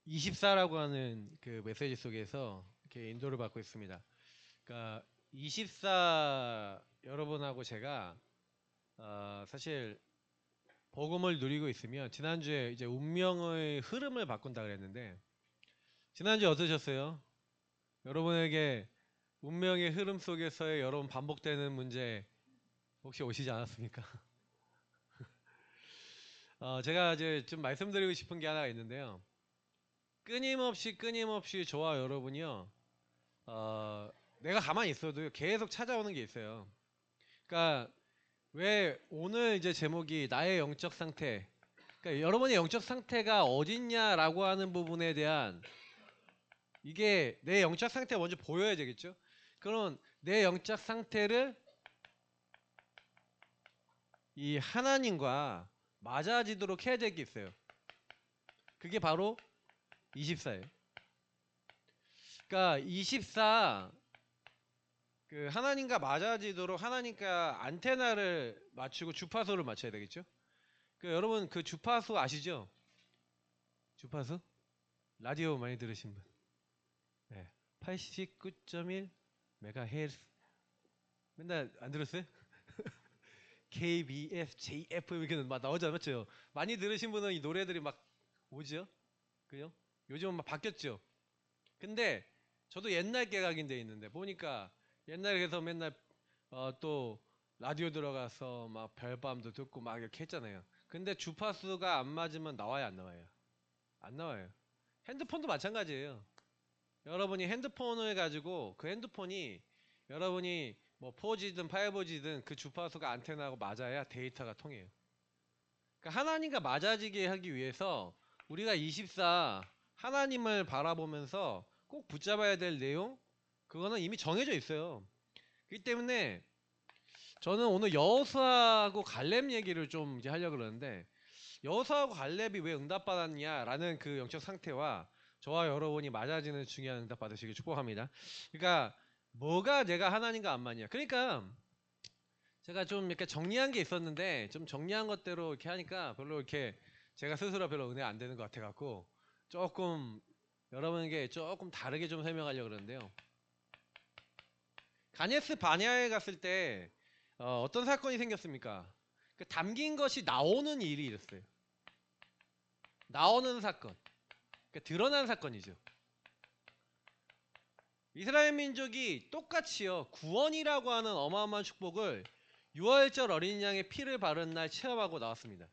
24라고 하는 그 메시지 속에서 이렇게 인도를 받고 있습니다. 그러니까 24 여러분하고 제가 사실 복음을 누리고 있으면 지난주에 이제 운명의 흐름을 바꾼다 그랬는데 지난주에 어떠셨어요? 여러분에게 운명의 흐름 속에서의 여러분 반복되는 문제 혹시 오시지 않았습니까? 제가 이제 좀 말씀드리고 싶은 게 하나가 있는데요. 끊임없이 저와 여러분이요. 내가 가만히 있어도 계속 찾아오는 게 있어요. 그러니까 왜 오늘 이제 제목이 나의 영적 상태. 그러니까 여러분의 영적 상태가 어딨냐라고 하는 부분에 대한 이게 내 영적 상태가 먼저 보여야 되겠죠. 그럼 내 영적 상태를 이 하나님과 맞아지도록 해야 될 게 있어요. 그게 바로 24예요. 그러니까 24 그 하나님과 맞아지도록 하나님과 안테나를 맞추고 주파수를 맞춰야 되겠죠? 그 여러분 그 주파수 아시죠? 주파수? 라디오 많이 들으신 분. 네. 89.1 메가헤르츠. 맨날 안 들었어요? KBS, JFM 이렇게 막 나오잖아요. 맞죠? 많이 들으신 분은 이 노래들이 막 오죠? 그죠? 요즘은 막 바뀌었죠? 근데 저도 옛날 깨각인데 있는데 보니까 옛날에 그래서 맨날 또 라디오 들어가서 막 별밤도 듣고 막 이렇게 했잖아요. 근데 주파수가 안 맞으면 나와요, 안 나와요? 안 나와요. 핸드폰도 마찬가지예요. 여러분이 핸드폰을 가지고 그 핸드폰이 여러분이 뭐 4G든 5G든 그 주파수가 안테나하고 맞아야 데이터가 통해요. 그러니까 하나님과 맞아지게 하기 위해서 우리가 24 하나님을 바라보면서 꼭 붙잡아야 될 내용 그거는 이미 정해져 있어요. 그렇기 때문에 저는 오늘 여호수아하고 갈렙 얘기를 좀 이제 하려고 그러는데 여호수아하고 갈렙이 왜 응답받았냐라는 그 영적 상태와 저와 여러분이 맞아지는 중요한 응답 받으시길 축복합니다. 그러니까 뭐가 내가 하나님과 안 맞냐. 그러니까 제가 좀 이렇게 정리한 게 있었는데 좀 정리한 것대로 이렇게 하니까 별로 이렇게 제가 스스로 별로 은혜 안 되는 것 같아 갖고 조금 여러분에게 조금 다르게 좀 설명하려고 그러는데요. 가네스 바냐에 갔을 때 어떤 사건이 생겼습니까? 그 담긴 것이 나오는 일이 있었어요. 나오는 사건. 그러니까 드러난 사건이죠. 이스라엘 민족이 똑같이요. 구원이라고 하는 어마어마한 축복을 6월절 어린 양의 피를 바른 날 체험하고 나왔습니다.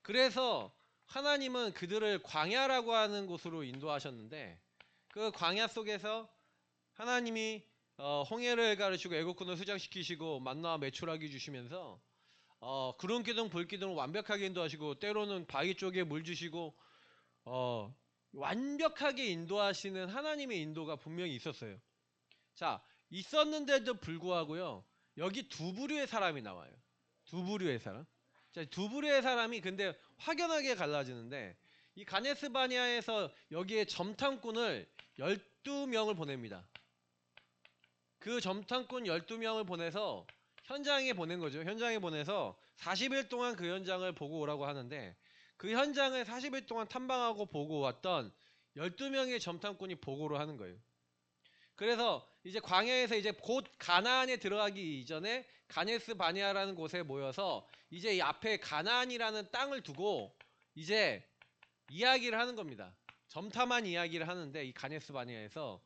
그래서 하나님은 그들을 광야라고 하는 곳으로 인도하셨는데 그 광야 속에서 하나님이 홍해를 가르치고 애국군을 수장시키시고 만나와 메추라기 주시면서 구름 기둥 불 기둥을 완벽하게 인도하시고 때로는 바위 쪽에 물 주시고 완벽하게 인도하시는 하나님의 인도가 분명히 있었어요. 자, 있었는데도 불구하고요. 여기 두 부류의 사람이 나와요. 두 부류의 사람. 자, 두 부류의 사람이 근데 확연하게 갈라지는데 이 가네스 바니아에서 여기에 점탐꾼을 12명을 보냅니다. 그 점탐꾼 12명을 보내서 현장에 보낸 거죠. 현장에 보내서 40일 동안 그 현장을 보고 오라고 하는데 그 현장을 40일 동안 탐방하고 보고 왔던 12명의 점탐꾼이 보고를 하는 거예요. 그래서 이제 광야에서 이제 곧 가나안에 들어가기 이전에 가네스 바니아라는 곳에 모여서 이제 이 앞에 가나안이라는 땅을 두고 이제 이야기를 하는 겁니다. 점탐한 이야기를 하는데 이 가네스 바니아에서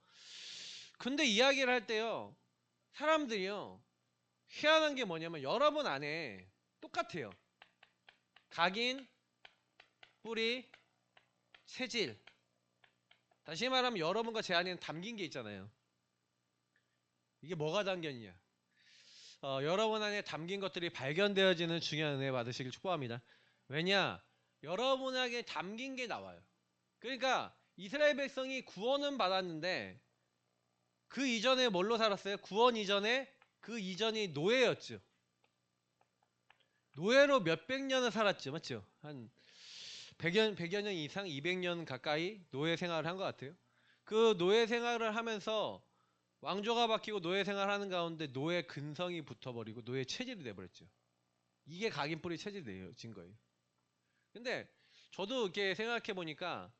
근데 이야기를 할 때요 사람들이요 희한한 게 뭐냐면 여러분 안에 똑같아요. 각인, 뿌리, 체질. 다시 말하면 여러분과 제 안에는 담긴 게 있잖아요. 이게 뭐가 담겼냐? 여러분 안에 담긴 것들이 발견되어지는 중요한 은혜 받으시길 축복합니다. 왜냐? 여러분에게 담긴 게 나와요. 그러니까 이스라엘 백성이 구원은 받았는데 그 이전에 뭘로 살았어요? 구원 이전에 그 이전이 노예였죠. 노예로 몇백 년을 살았죠. 맞죠? 한 100여 년 이상, 200년 가까이 노예 생활을 한 것 같아요. 그 노예 생활을 하면서 왕조가 바뀌고 노예 생활하는 가운데 노예 근성이 붙어버리고 노예 체질이 돼버렸죠. 이게 각인뿌리 체질이 되어진 거예요. 근데 저도 이렇게 생각해 보니까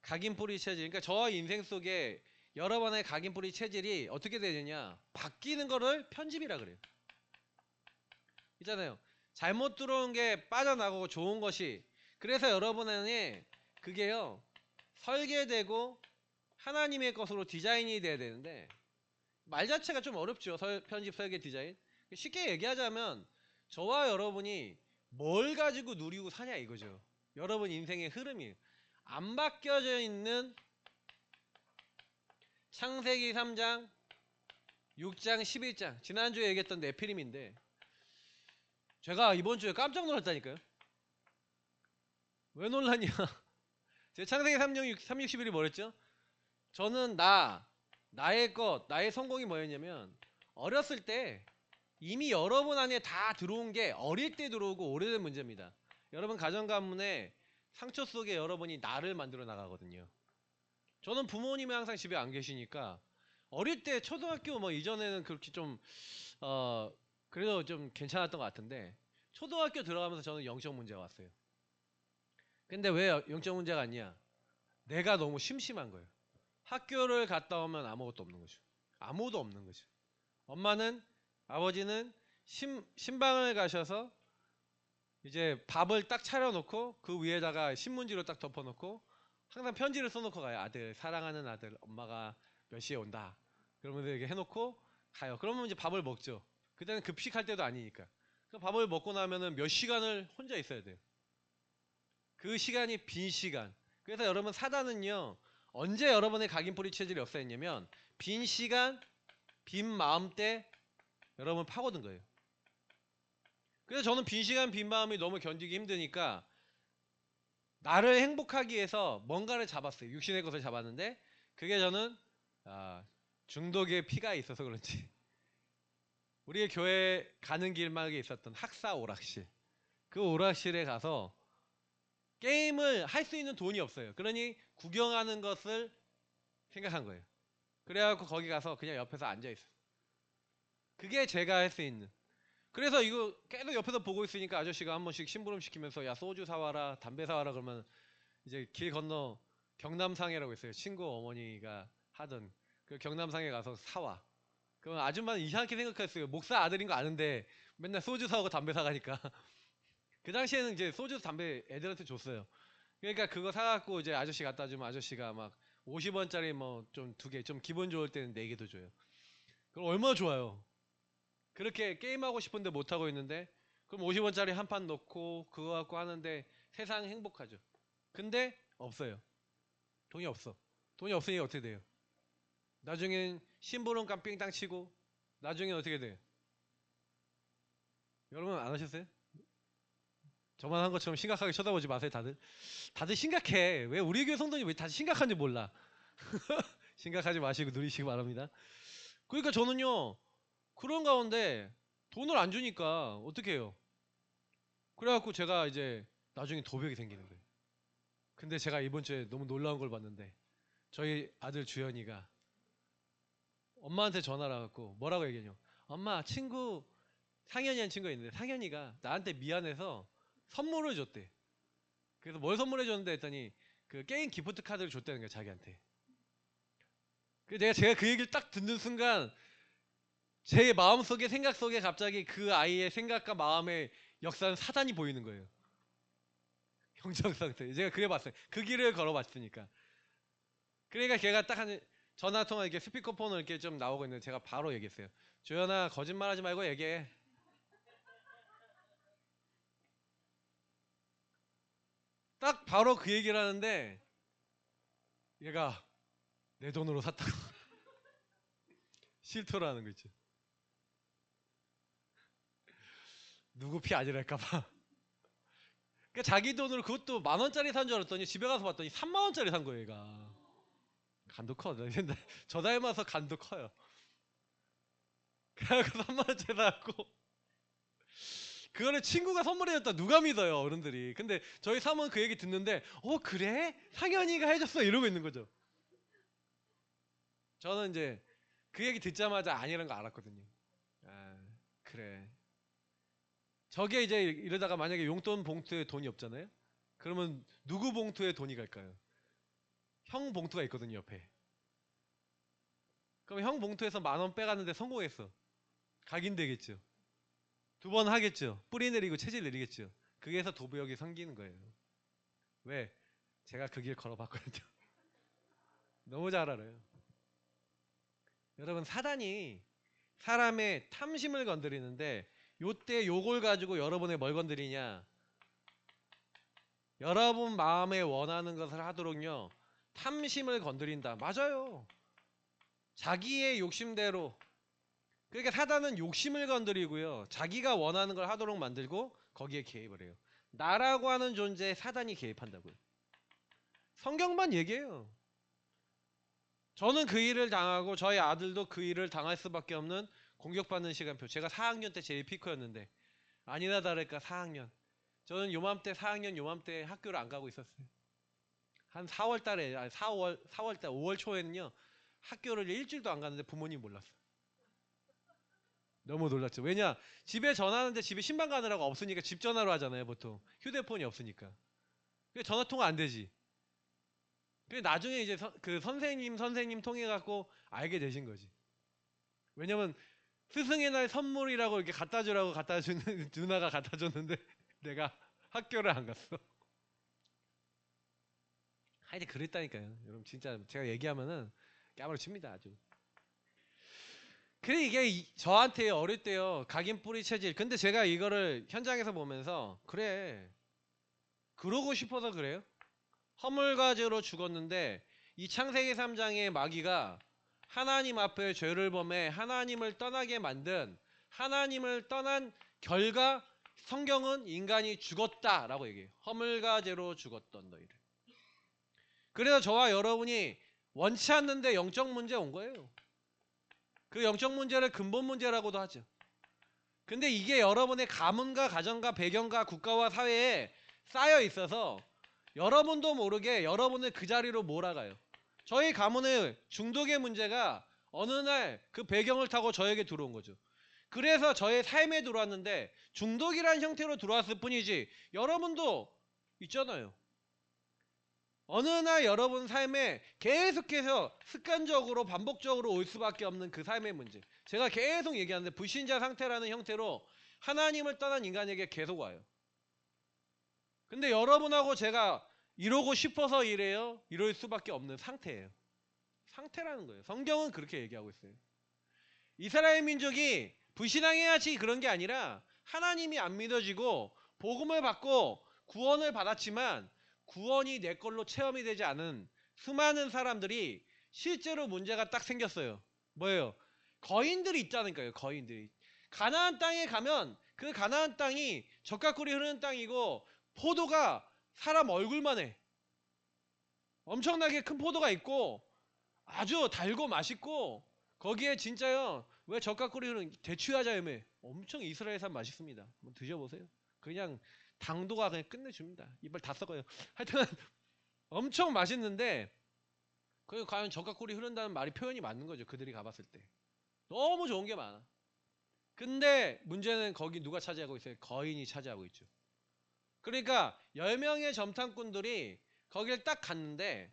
각인뿌리 체질. 그러니까 저 인생 속에 여러 번의 각인뿌리 체질이 어떻게 되느냐? 바뀌는 거를 편집이라 그래요. 있잖아요. 잘못 들어온 게 빠져나가고 좋은 것이. 그래서 여러분에게 그게요. 설계되고 하나님의 것으로 디자인이 돼야 되는데 말 자체가 좀 어렵죠. 편집 설계 디자인. 쉽게 얘기하자면 저와 여러분이 뭘 가지고 누리고 사냐 이거죠. 여러분 인생의 흐름이 안 바뀌어져 있는 창세기 3장, 6장, 11장 지난주에 얘기했던 네피림인데 제가 이번 주에 깜짝 놀랐다니까요. 왜 놀랐냐? 제 창세기 3장, 3, 61이 뭐랬죠? 저는 나의 것, 나의 성공이 뭐였냐면 어렸을 때 이미 여러분 안에 다 들어온 게 어릴 때 들어오고 오래된 문제입니다. 여러분 가정 가문에 상처 속에 여러분이 나를 만들어 나가거든요. 저는 부모님이 항상 집에 안 계시니까 어릴 때 초등학교 뭐 이전에는 그렇게 좀 그래도 좀 괜찮았던 것 같은데 초등학교 들어가면서 저는 영적 문제가 왔어요. 근데 왜 영적 문제가 왔냐? 내가 너무 심심한 거예요. 학교를 갔다 오면 아무것도 없는 거죠. 아무도 없는 거죠. 엄마는 아버지는 신방을 가셔서 이제 밥을 딱 차려놓고 그 위에다가 신문지로 딱 덮어놓고 항상 편지를 써놓고 가요. 아들, 사랑하는 아들, 엄마가 몇 시에 온다. 그러면서 이렇게 해놓고 가요. 그러면 이제 밥을 먹죠. 그때는 급식할 때도 아니니까. 그 밥을 먹고 나면은 몇 시간을 혼자 있어야 돼요. 그 시간이 빈 시간. 그래서 여러분 사단은요. 언제 여러분의 각인뿌리 체질이 없어졌냐면 빈 시간, 빈 마음 때 여러분 파고든 거예요. 그래서 저는 빈 시간, 빈 마음이 너무 견디기 힘드니까 나를 행복하기 위해서 뭔가를 잡았어요. 육신의 것을 잡았는데 그게 저는 중독의 피가 있어서 그런지 우리 교회 가는 길막에 있었던 학사 오락실 그 오락실에 가서 게임을 할 수 있는 돈이 없어요. 그러니 구경하는 것을 생각한 거예요. 그래갖고 거기 가서 그냥 옆에서 앉아있어요. 그게 제가 할 수 있는. 그래서 이거 계속 옆에서 보고 있으니까 아저씨가 한 번씩 심부름 시키면서 야 소주 사와라 담배 사와라 그러면 이제 길 건너 경남상해라고 있어요. 친구 어머니가 하던 그 경남상해 가서 사와. 그럼 아줌마는 이상하게 생각했어요. 목사 아들인 거 아는데 맨날 소주 사오고 담배 사가니까. 그 당시에는 이제 소주 담배 애들한테 줬어요. 그러니까 그거 사갖고 이제 아저씨 갖다 주면 아저씨가 막 50원짜리 뭐 좀 2개 좀 기분 좋을 때는 4개도 줘요. 그럼 얼마나 좋아요. 그렇게 게임하고 싶은데 못하고 있는데 그럼 50원짜리 한 판 넣고 그거 갖고 하는데 세상 행복하죠. 근데 없어요. 돈이 없어. 돈이 없으니 어떻게 돼요? 나중엔 심부름값 삥땅 치고 나중에 어떻게 돼요? 여러분 안 하셨어요? 저만 한 것처럼 심각하게 쳐다보지 마세요 다들. 다들 심각해. 왜 우리 교회 성도님 왜 다들 심각한지 몰라. 심각하지 마시고 누리시기 바랍니다. 그러니까 저는요 그런 가운데 돈을 안 주니까 어떻게 해요? 그래갖고 제가 이제 나중에 도벽이 생기는 거예요. 근데 제가 이번 주에 너무 놀라운 걸 봤는데 저희 아들 주현이가 엄마한테 전화를 해갖고 뭐라고 얘기해요? 엄마 친구 상현이라는 친구가 있는데 상현이가 나한테 미안해서 선물을 줬대. 그래서 뭘 선물해 줬는데 했더니 그 게임 기프트 카드를 줬다는 거야 자기한테. 그래서 제가 그 얘기를 딱 듣는 순간 제 마음속에 생각 속에 갑자기 그 아이의 생각과 마음의 역사는 사단이 보이는 거예요. 경적 상태. 제가 그래 봤어요. 그 길을 걸어봤으니까. 그러니까 걔가 딱 한 전화 통화 이렇게 스피커폰을 이렇게 좀 나오고 있는데 제가 바로 얘기했어요. 조연아 거짓말하지 말고 얘기해. 딱 바로 그 얘기를 하는데 얘가 내 돈으로 샀다고 실토라는 거 있죠. 누구 피 아니랄까봐. 그러니까 자기 돈으로 그것도 10,000원짜리 산 줄 알았더니 집에 가서 봤더니 30,000원짜리 산 거예요 얘가. 간도 커. 저 닮아서 간도 커요. 그래갖고 30,000원짜리 사갖고 그거를 친구가 선물해줬다 누가 믿어요 어른들이. 근데 저희 사모는 그 얘기 듣는데 그래? 상현이가 해줬어 이러고 있는 거죠. 저는 이제 그 얘기 듣자마자 아니라는 거 알았거든요. 아 그래. 저게 이제 이러다가 만약에 용돈 봉투에 돈이 없잖아요. 그러면 누구 봉투에 돈이 갈까요? 형 봉투가 있거든요, 옆에. 그럼 형 봉투에서 10,000원 빼갔는데 성공했어. 각인되겠죠. 2번 하겠죠. 뿌리 내리고 체질 내리겠죠. 그게서 도부역이 생기는 거예요. 왜? 제가 그 길 걸어봤거든요. 너무 잘 알아요. 여러분, 사단이 사람의 탐심을 건드리는데 요때 요걸 가지고 여러분의 뭘 건드리냐? 여러분 마음에 원하는 것을 하도록요 탐심을 건드린다. 맞아요. 자기의 욕심대로. 그러니까 사단은 욕심을 건드리고요 자기가 원하는 걸 하도록 만들고 거기에 개입을 해요. 나라고 하는 존재에 사단이 개입한다고요. 성경만 얘기해요. 저는 그 일을 당하고 저희 아들도 그 일을 당할 수밖에 없는 공격받는 시간표. 제가 4학년 때 제일 피크였는데 아니나 다를까 4학년. 저는 요맘때 4학년 요맘때 학교를 안 가고 있었어요. 한 4월 달에 4월 달 5월 초에는요 학교를 일주일도 안 갔는데 부모님 몰랐어. 너무 놀랐죠. 왜냐? 집에 전화하는데 집에 신방 가느라고 없으니까 집 전화로 하잖아요 보통. 휴대폰이 없으니까. 전화 통화 안 되지. 나중에 이제 그 선생님 통해 갖고 알게 되신 거지. 왜냐면 스승의 날 선물이라고 이렇게 갖다 주라고 갖다 주는 누나가 갖다 줬는데 내가 학교를 안 갔어. 하여튼 그랬다니까요. 여러분 진짜 제가 얘기하면은 까무러 칩니다 아주. 그래 이게 저한테 어릴 때요 각인 뿌리 체질. 근데 제가 이거를 현장에서 보면서 그래 그러고 싶어서 그래요. 허물과제로 죽었는데 이 창세기 3장의 마귀가 하나님 앞에 죄를 범해 하나님을 떠나게 만든 하나님을 떠난 결과 성경은 인간이 죽었다라고 얘기해요. 허물과제로 죽었던 너희를. 그래서 저와 여러분이 원치 않는데 영적 문제 온 거예요. 그 영적 문제를 근본 문제라고도 하죠. 근데 이게 여러분의 가문과 가정과 배경과 국가와 사회에 쌓여 있어서 여러분도 모르게 여러분을 그 자리로 몰아가요. 저희 가문의 중독의 문제가 어느 날 그 배경을 타고 저에게 들어온 거죠. 그래서 저의 삶에 들어왔는데 중독이란 형태로 들어왔을 뿐이지 여러분도 있잖아요. 어느 날 여러분 삶에 계속해서 습관적으로 반복적으로 올 수밖에 없는 그 삶의 문제. 제가 계속 얘기하는데 불신자 상태라는 형태로 하나님을 떠난 인간에게 계속 와요. 근데 여러분하고 제가 이러고 싶어서 이래요? 이럴 수밖에 없는 상태예요. 상태라는 거예요. 성경은 그렇게 얘기하고 있어요. 이스라엘 민족이 불신앙해야지 그런 게 아니라 하나님이 안 믿어지고 복음을 받고 구원을 받았지만 구원이 내 걸로 체험이 되지 않은 수많은 사람들이 실제로 문제가 딱 생겼어요. 뭐예요? 거인들이 있다니까요. 거인들이. 가나안 땅에 가면 그 가나안 땅이 젖과 꿀이 흐르는 땅이고 포도가 사람 얼굴만 해. 엄청나게 큰 포도가 있고 아주 달고 맛있고 거기에 진짜요. 왜 젖과 꿀이 흐르는 대추야자 열매 엄청 이스라엘산 맛있습니다. 한번 드셔보세요. 그냥 당도가 그냥 끝내줍니다. 이빨 다 썩어요. 하여튼 엄청 맛있는데 그 과연 젖과 꿀이 흐른다는 말이 표현이 맞는 거죠. 그들이 가봤을 때. 너무 좋은 게 많아. 근데 문제는 거기 누가 차지하고 있어요? 거인이 차지하고 있죠. 그러니까 10명의 점탕꾼들이 거길 딱 갔는데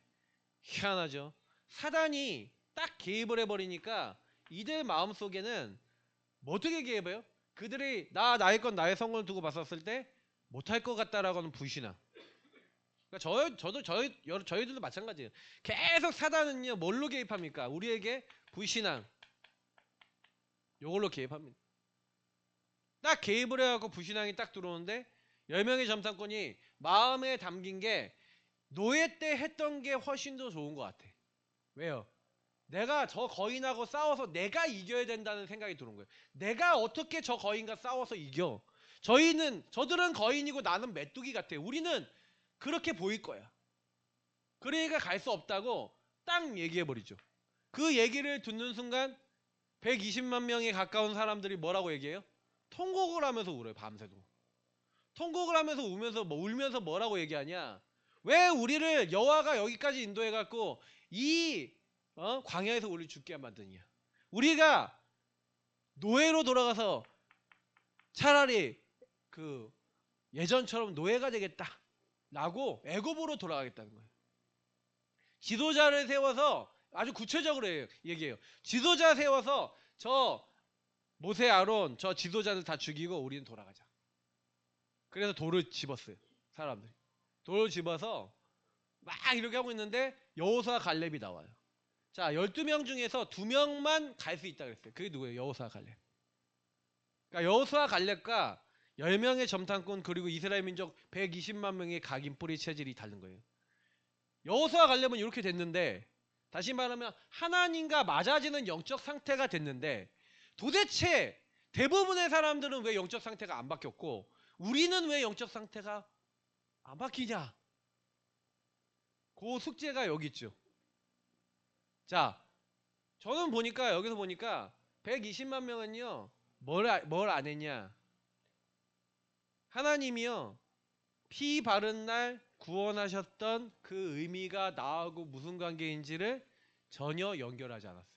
희한하죠. 사단이 딱 개입을 해버리니까 이들 마음속에는 뭐 어떻게 개입해요? 그들이 나의 건 나의 성공을 두고 봤었을 때 못할 것 같다라고 하는 불신앙. 그러니까 저희들도 마찬가지예요. 계속 사단은요 뭘로 개입합니까? 우리에게 불신앙. 요걸로 개입합니다. 딱 개입을 해갖고 불신앙이 딱 들어오는데 10명의 점탕꾼이 마음에 담긴 게 노예 때 했던 게 훨씬 더 좋은 것 같아. 왜요? 내가 저 거인하고 싸워서 내가 이겨야 된다는 생각이 들어온 거예요. 내가 어떻게 저 거인과 싸워서 이겨? 저들은 거인이고 나는 메뚜기 같아. 우리는 그렇게 보일 거야. 그러니까 갈 수 없다고 딱 얘기해버리죠. 그 얘기를 듣는 순간 120만 명에 가까운 사람들이 뭐라고 얘기해요? 통곡을 하면서 울어요. 밤새도. 통곡을 하면서 울면서 뭐라고 얘기하냐? 왜 우리를 여호와가 여기까지 인도해갖고 이 광야에서 우리 죽게 만드냐? 우리가 노예로 돌아가서 차라리 그 예전처럼 노예가 되겠다라고 애굽으로 돌아가겠다는 거예요. 지도자를 세워서 아주 구체적으로 얘기해요. 지도자 세워서 저 모세 아론 저 지도자들 다 죽이고 우리는 돌아가자. 그래서 돌을 집었어요. 사람들이. 돌을 집어서 막 이렇게 하고 있는데 여호수아 갈렙이 나와요. 자, 12명 중에서 2명만 갈 수 있다 그랬어요. 그게 누구예요? 여호수아 갈렙. 그러니까 여호수아 갈렙과 10명의 점탄꾼 그리고 이스라엘 민족 120만 명의 각인 뿌리 체질이 다른 거예요. 여호수아 갈렙은 이렇게 됐는데, 다시 말하면 하나님과 맞아지는 영적 상태가 됐는데, 도대체 대부분의 사람들은 왜 영적 상태가 안 바뀌었고 우리는 왜 영적 상태가 안 바뀌냐? 그 숙제가 여기 있죠. 자, 저는 보니까 여기서 보니까 120만 명은요 뭘 안 했냐? 하나님이요 피 바른 날 구원하셨던 그 의미가 나하고 무슨 관계인지를 전혀 연결하지 않았어요.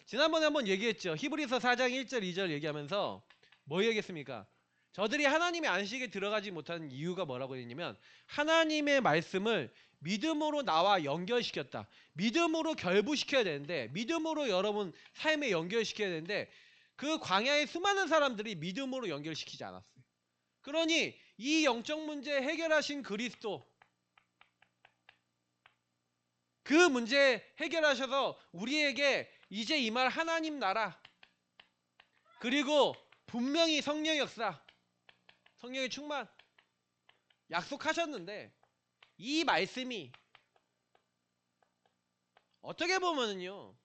지난번에 한번 얘기했죠. 히브리서 4장 1절 2절 얘기하면서 뭐 얘기했습니까? 저들이 하나님의 안식에 들어가지 못하는 이유가 뭐라고 했냐면 하나님의 말씀을 믿음으로 나와 연결시켰다. 믿음으로 결부시켜야 되는데, 믿음으로 여러분 삶에 연결시켜야 되는데 그 광야의 수많은 사람들이 믿음으로 연결시키지 않았어요. 그러니 이 영적 문제 해결하신 그리스도, 그 문제 해결하셔서 우리에게 이제 이 말 하나님 나라 그리고 분명히 성령의 역사, 성령의 충만 약속하셨는데, 이 말씀이 어떻게 보면은요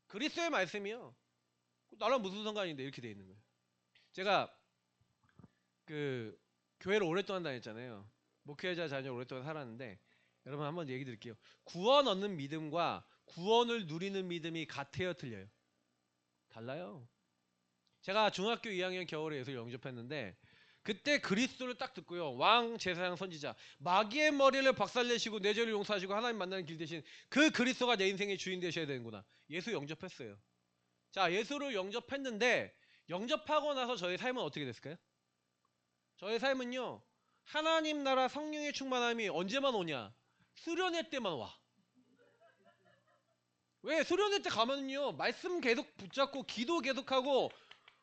그리스도의 말씀이요 나랑 무슨 상관인데 이렇게 돼 있는 거예요. 제가 그 교회를 오랫동안 다녔잖아요. 목회자 자녀 오랫동안 살았는데, 여러분 한번 얘기 드릴게요. 구원 얻는 믿음과 구원을 누리는 믿음이 같아요, 틀려요? 달라요. 제가 중학교 2학년 겨울에 예수를 영접했는데 그때 그리스도를 딱 듣고요, 왕 제사장 선지자 마귀의 머리를 박살내시고 내 죄를 용서하시고 하나님 만나는 길 대신 그 그리스도가 내 인생의 주인 되셔야 되는구나. 예수 영접했어요. 자, 예수를 영접했는데 영접하고 나서 저의 삶은 어떻게 됐을까요? 저의 삶은요 하나님 나라 성령의 충만함이 언제만 오냐? 수련회 때만 와. 왜? 수련회 때 가면요 말씀 계속 붙잡고 기도 계속하고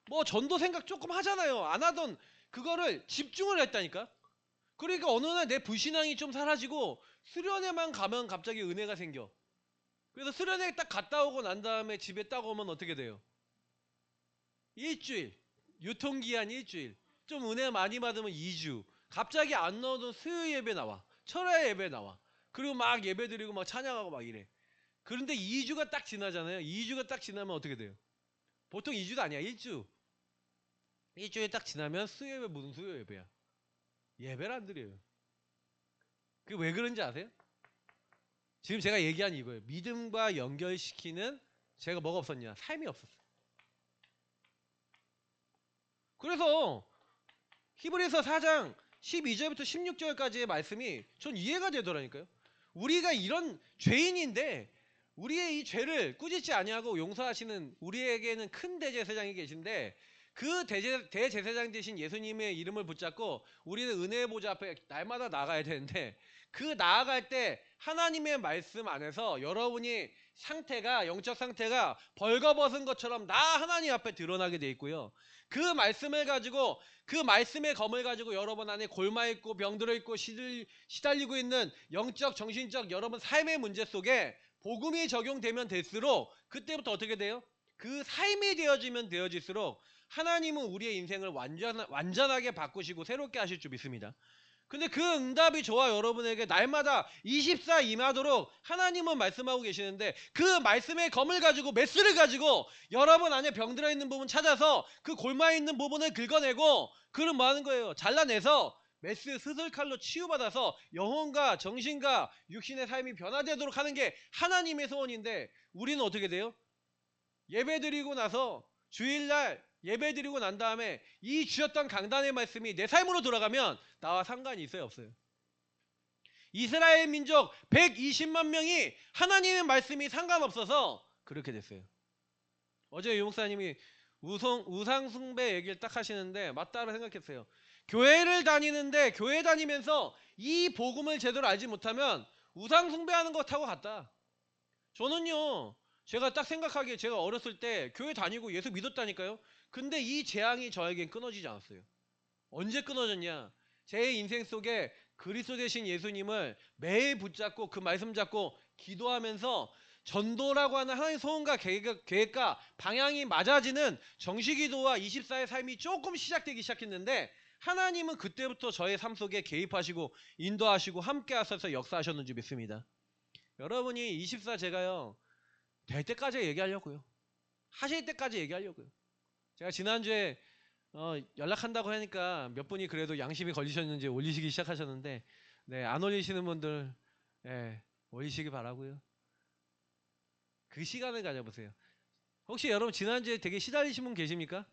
뭐 전도 생각 조금 하잖아요. 안 하던 그거를 집중을 했다니까. 그러니까 어느 날 내 불신앙이 좀 사라지고 수련회만 가면 갑자기 은혜가 생겨. 그래서 수련회 딱 갔다 오고 난 다음에 집에 딱 오면 어떻게 돼요? 일주일, 유통기한 일주일, 좀 은혜 많이 받으면 2주, 갑자기 안 나오던 수요 예배 나와, 철야 예배 나와, 그리고 막 예배 드리고 막 찬양하고 막 이래. 그런데 2주가 딱 지나잖아요. 2주가 딱 지나면 어떻게 돼요? 보통 2주도 아니야, 1주. 일주일 딱 지나면 수요 예배, 무슨 수요 예배야? 예배를 안 드려요. 그게 왜 그런지 아세요? 지금 제가 얘기한 이거예요. 믿음과 연결시키는 제가 뭐가 없었냐? 삶이 없었어요. 그래서 히브리서 4장 12절부터 16절까지의 말씀이 전 이해가 되더라니까요. 우리가 이런 죄인인데 우리의 이 죄를 꾸짖지 아니하고 용서하시는 우리에게는 큰 대제사장이 계신데, 그 대제사장 되신 예수님의 이름을 붙잡고 우리는 은혜의 보좌 앞에 날마다 나가야 되는데, 그 나아갈 때 하나님의 말씀 안에서 여러분이 상태가, 영적 상태가 벌거벗은 것처럼 나 하나님 앞에 드러나게 돼 있고요. 그 말씀을 가지고, 그 말씀의 검을 가지고 여러분 안에 골마있고 병들어 있고 시달리고 있는 영적 정신적 여러분 삶의 문제 속에 복음이 적용되면 될수록 그때부터 어떻게 돼요? 그 삶이 되어지면 되어질수록 하나님은 우리의 인생을 완전하게 바꾸시고 새롭게 하실 줄 믿습니다. 근데 그 응답이 저와 여러분에게 날마다 24 임하도록 하나님은 말씀하고 계시는데, 그 말씀의 검을 가지고, 메스를 가지고 여러분 안에 병들어 있는 부분 찾아서 그 골마에 있는 부분을 긁어내고, 그는 뭐 하는 거예요? 잘라내서 메스 스슬칼로 치유받아서 영혼과 정신과 육신의 삶이 변화되도록 하는 게 하나님의 소원인데, 우리는 어떻게 돼요? 예배드리고 나서 주일날 예배드리고 난 다음에 이 주셨던 강단의 말씀이 내 삶으로 돌아가면 나와 상관이 있어요, 없어요? 이스라엘 민족 120만 명이 하나님의 말씀이 상관없어서 그렇게 됐어요. 어제 유 목사님이 우상 숭배 얘기를 딱 하시는데 맞다고 생각했어요. 교회를 다니는데 교회 다니면서 이 복음을 제대로 알지 못하면 우상 숭배하는 것하고 같다. 저는요, 제가 딱 생각하기에 제가 어렸을 때 교회 다니고 예수 믿었다니까요. 근데 이 재앙이 저에겐 끊어지지 않았어요. 언제 끊어졌냐? 제 인생 속에 그리스도 되신 예수님을 매일 붙잡고 그 말씀 잡고 기도하면서 전도라고 하는 하나님의 소원과 계획과 방향이 맞아지는 정시기도와 24의 삶이 조금 시작되기 시작했는데, 하나님은 그때부터 저의 삶 속에 개입하시고 인도하시고 함께 하셔서 역사하셨는지 믿습니다. 여러분이 24 제가요, 될 때까지 얘기하려고요. 하실 때까지 얘기하려고요. 제가 지난주에 연락한다고 하니까 몇 분이 그래도 양심이 걸리셨는지 올리시기 시작하셨는데, 네, 안 올리시는 분들, 네, 올리시기 바라고요. 그 시간을 가져보세요. 혹시 여러분 지난주에 되게 시달리신 분 계십니까?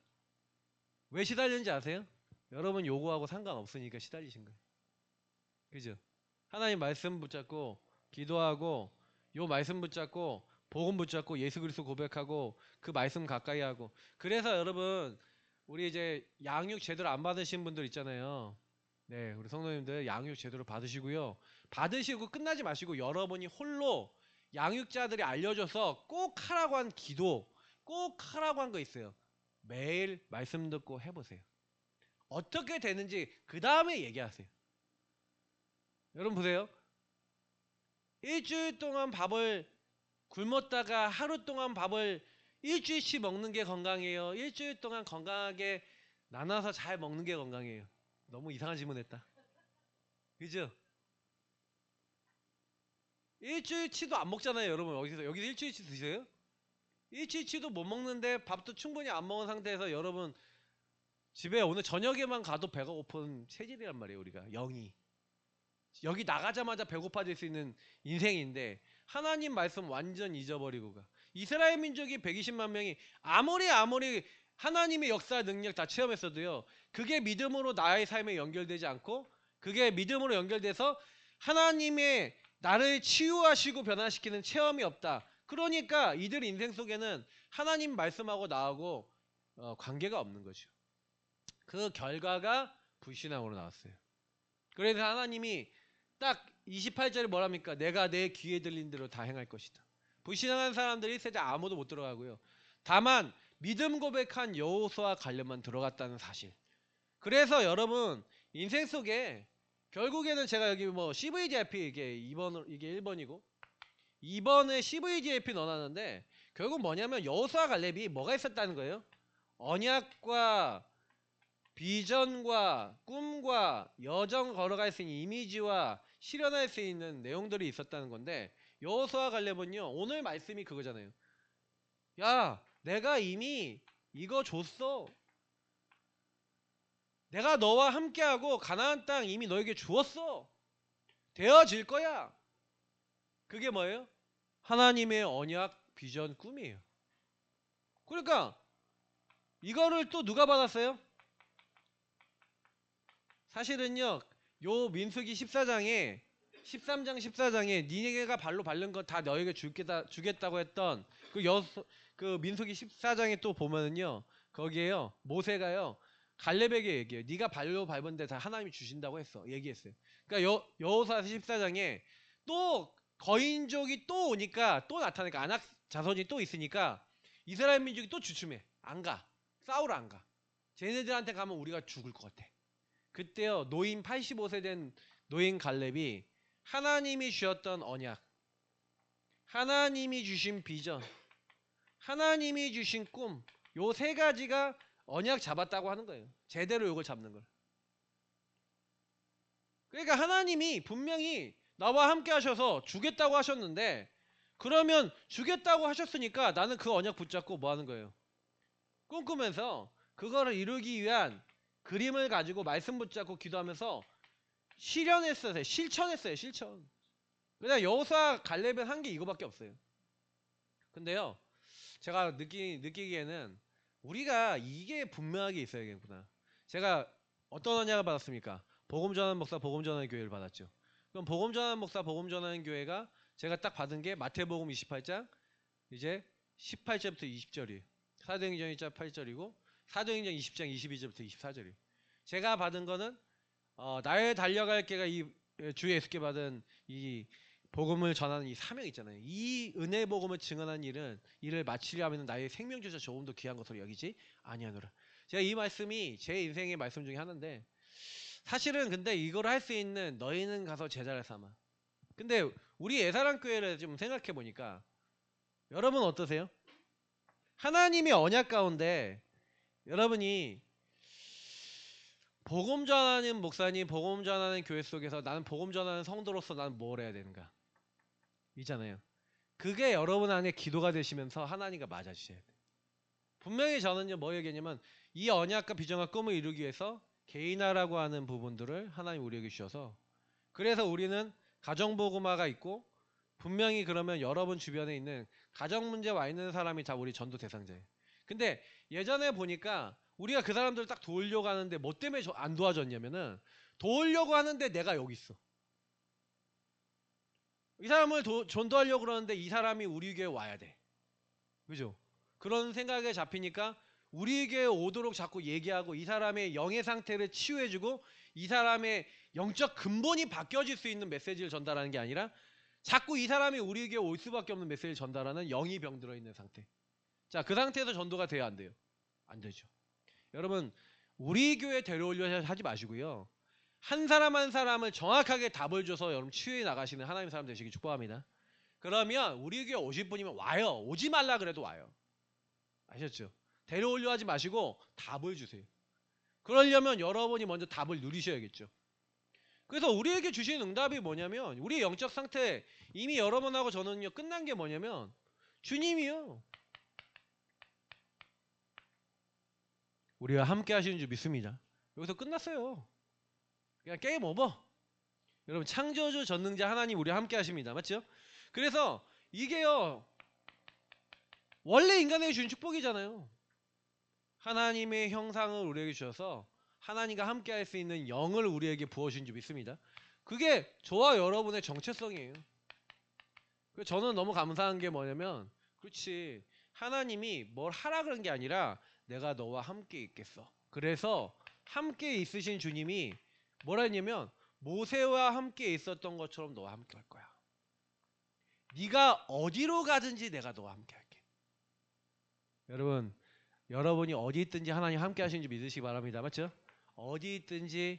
왜 시달리는지 아세요? 여러분 요구하고 상관없으니까 시달리신 거예요. 그죠? 하나님 말씀 붙잡고 기도하고, 요 말씀 붙잡고 복음 붙잡고 예수 그리스도 고백하고 그 말씀 가까이 하고. 그래서 여러분, 우리 이제 양육 제대로 안 받으신 분들 있잖아요. 네, 우리 성도님들 양육 제대로 받으시고요. 받으시고 끝나지 마시고 여러분이 홀로 양육자들이 알려줘서 꼭 하라고 한 기도, 꼭 하라고 한 거 있어요. 매일 말씀 듣고 해보세요. 어떻게 되는지 그 다음에 얘기하세요. 여러분 보세요. 일주일 동안 밥을 굶었다가 하루 동안 밥을 일주일씩 먹는 게 건강해요? 일주일 동안 건강하게 나눠서 잘 먹는 게 건강해요? 너무 이상한 질문 했다. 그죠? 일주일치도 안 먹잖아요, 여러분. 여기서 일주일치 드세요? 일주일치도 못 먹는데 밥도 충분히 안 먹은 상태에서 여러분 집에 오늘 저녁에만 가도 배가 고픈 체질이란 말이에요, 우리가. 영이. 여기 나가자마자 배고파질 수 있는 인생인데 하나님 말씀 완전 잊어버리고 가. 이스라엘 민족이 120만 명이 아무리 하나님의 역사 능력 다 체험했어도요, 그게 믿음으로 나의 삶에 연결되지 않고, 그게 믿음으로 연결돼서 하나님의 나를 치유하시고 변화시키는 체험이 없다. 그러니까 이들 인생 속에는 하나님 말씀하고 나하고 관계가 없는 거죠. 그 결과가 불신앙으로 나왔어요. 그래서 하나님이 딱 28절에 뭐랍니까? 내가 내 귀에 들린 대로 다 행할 것이다. 불신앙한 사람들이 세대 아무도 못 들어가고요. 다만 믿음 고백한 여호수아 갈렙만 들어갔다는 사실. 그래서 여러분 인생 속에 결국에는 제가 여기 뭐 CVGIP 이게 2번, 이게 1번이고 2번에 CVGIP 넣어놨는데, 결국 뭐냐면 여호수아 갈렙이 뭐가 있었다는 거예요? 언약과 비전과 꿈과 여정 걸어갈 수 있는 이미지와 실현할 수 있는 내용들이 있었다는 건데, 여호수아 갈렙은요, 오늘 말씀이 그거잖아요. 야, 내가 이미 이거 줬어. 내가 너와 함께하고 가나안 땅 이미 너에게 주었어. 되어질 거야. 그게 뭐예요? 하나님의 언약, 비전, 꿈이에요. 그러니까 이거를 또 누가 받았어요? 사실은요, 요 민수기 14장에 13장 14장에 니네가 발로 밟는 거 다 너에게 주겠다고 했던 그 민수기 14장에 또 보면은요, 거기에요 모세가요 갈렙에게 얘기해요. 네가 발로 밟은 데 다 하나님이 주신다고 얘기했어요. 그러니까 여호수아 14장에 또 거인족이 또 오니까, 또 나타나니까 아낙 자손이 또 있으니까 이스라엘 민족이 또 주춤해. 안 가. 싸우러 안 가. 쟤네들한테 가면 우리가 죽을 것 같아. 그때요, 노인 85세 된 노인 갈렙이 하나님이 주셨던 언약, 하나님이 주신 비전, 하나님이 주신 꿈, 요 세 가지가 언약 잡았다고 하는 거예요. 제대로 요걸 잡는 걸. 그러니까 하나님이 분명히 나와 함께 하셔서 주겠다고 하셨는데, 그러면 주겠다고 하셨으니까 나는 그 언약 붙잡고 뭐 하는 거예요? 꿈꾸면서 그거를 이루기 위한 그림을 가지고 말씀 붙잡고 기도하면서 실현했어요. 실천했어요. 실천. 그냥 여호수아 갈렙은 한 게 이거밖에 없어요. 근데요, 제가 느끼기에는 우리가 이게 분명하게 있어야겠구나. 제가 어떤 언약을 받았습니까? 복음 전하는 목사, 복음 전하는 교회를 받았죠. 그럼 복음 전하는 목사, 복음 전하는 교회가 제가 딱 받은 게 마태복음 28장 이제 18절부터 20절이에요. 사도행전 1장 8절이고 사도행전 20장 22절부터 24절이에요. 제가 받은 거는 나의 달려갈 길가 이 주 예수께 받은 이 복음을 전하는 이 사명 있잖아요. 이 은혜 복음을 증언하는 일을 마치려면 나의 생명조차 조금도 귀한 것으로 여기지 아니하노라. 제가 이 말씀이 제 인생의 말씀 중에 하나인데, 사실은 근데 이걸 할 수 있는 너희는 가서 제자를 삼아. 근데 우리 예사랑교회를 좀 생각해 보니까 여러분 어떠세요? 하나님의 언약 가운데 여러분이 복음 전하는 목사님, 복음 전하는 교회 속에서 나는 복음 전하는 성도로서 나는 뭘 해야 되는가? 이잖아요. 그게 여러분 안에 기도가 되시면서 하나님과 맞아주셔야 돼요. 분명히 저는요 뭐 얘기했냐면 이 언약과 비전과 꿈을 이루기 위해서 개인화라고 하는 부분들을 하나님 우리에게 주셔서, 그래서 우리는 가정복음화가 있고, 분명히 그러면 여러분 주변에 있는 가정 문제 와 있는 사람이 다 우리 전도 대상자예요. 근데 예전에 보니까 우리가 그 사람들을 딱 도우려고 하는데 뭐 때문에 안 도와줬냐면은, 도우려고 하는데 내가 여기 있어. 이 사람을 전도하려고 그러는데 이 사람이 우리 교회에 와야 돼. 그죠? 그런 생각에 잡히니까 우리 교회에 오도록 자꾸 얘기하고 이 사람의 영의 상태를 치유해주고 이 사람의 영적 근본이 바뀌어질 수 있는 메시지를 전달하는 게 아니라 자꾸 이 사람이 우리 교회에 올 수밖에 없는 메시지를 전달하는 영이 병들어 있는 상태. 자, 그 상태에서 전도가 돼야 안 돼요? 안 되죠. 여러분, 우리 교회 데려오려 하지 마시고요. 한 사람 한 사람을 정확하게 답을 줘서 여러분 치유해 나가시는 하나님의 사람 되시길 축복합니다. 그러면 우리 교회 오실 분이면 와요. 오지 말라 그래도 와요. 아셨죠? 데려오려 하지 마시고 답을 주세요. 그러려면 여러분이 먼저 답을 누리셔야겠죠. 그래서 우리에게 주신 응답이 뭐냐면, 우리의 영적 상태, 이미 여러분하고 저는요 끝난 게 뭐냐면 주님이요 우리와 함께 하시는 줄 믿습니다. 여기서 끝났어요. 그냥 게임 오버. 여러분 창조주 전능자 하나님 우리와 함께 하십니다. 맞죠? 그래서 이게요 원래 인간에게 주신 축복이잖아요. 하나님의 형상을 우리에게 주셔서 하나님과 함께 할 수 있는 영을 우리에게 부어주신 줄 믿습니다. 그게 저와 여러분의 정체성이에요. 그래서 저는 너무 감사한 게 뭐냐면, 그렇지, 하나님이 뭘 하라 그런 게 아니라 내가 너와 함께 있겠어. 그래서 함께 있으신 주님이 뭐라 했냐면, 모세와 함께 있었던 것처럼 너와 함께 할 거야. 네가 어디로 가든지 내가 너와 함께 할게. 여러분, 여러분이 어디 있든지 하나님 함께 하시는지 믿으시기 바랍니다. 맞죠? 어디 있든지.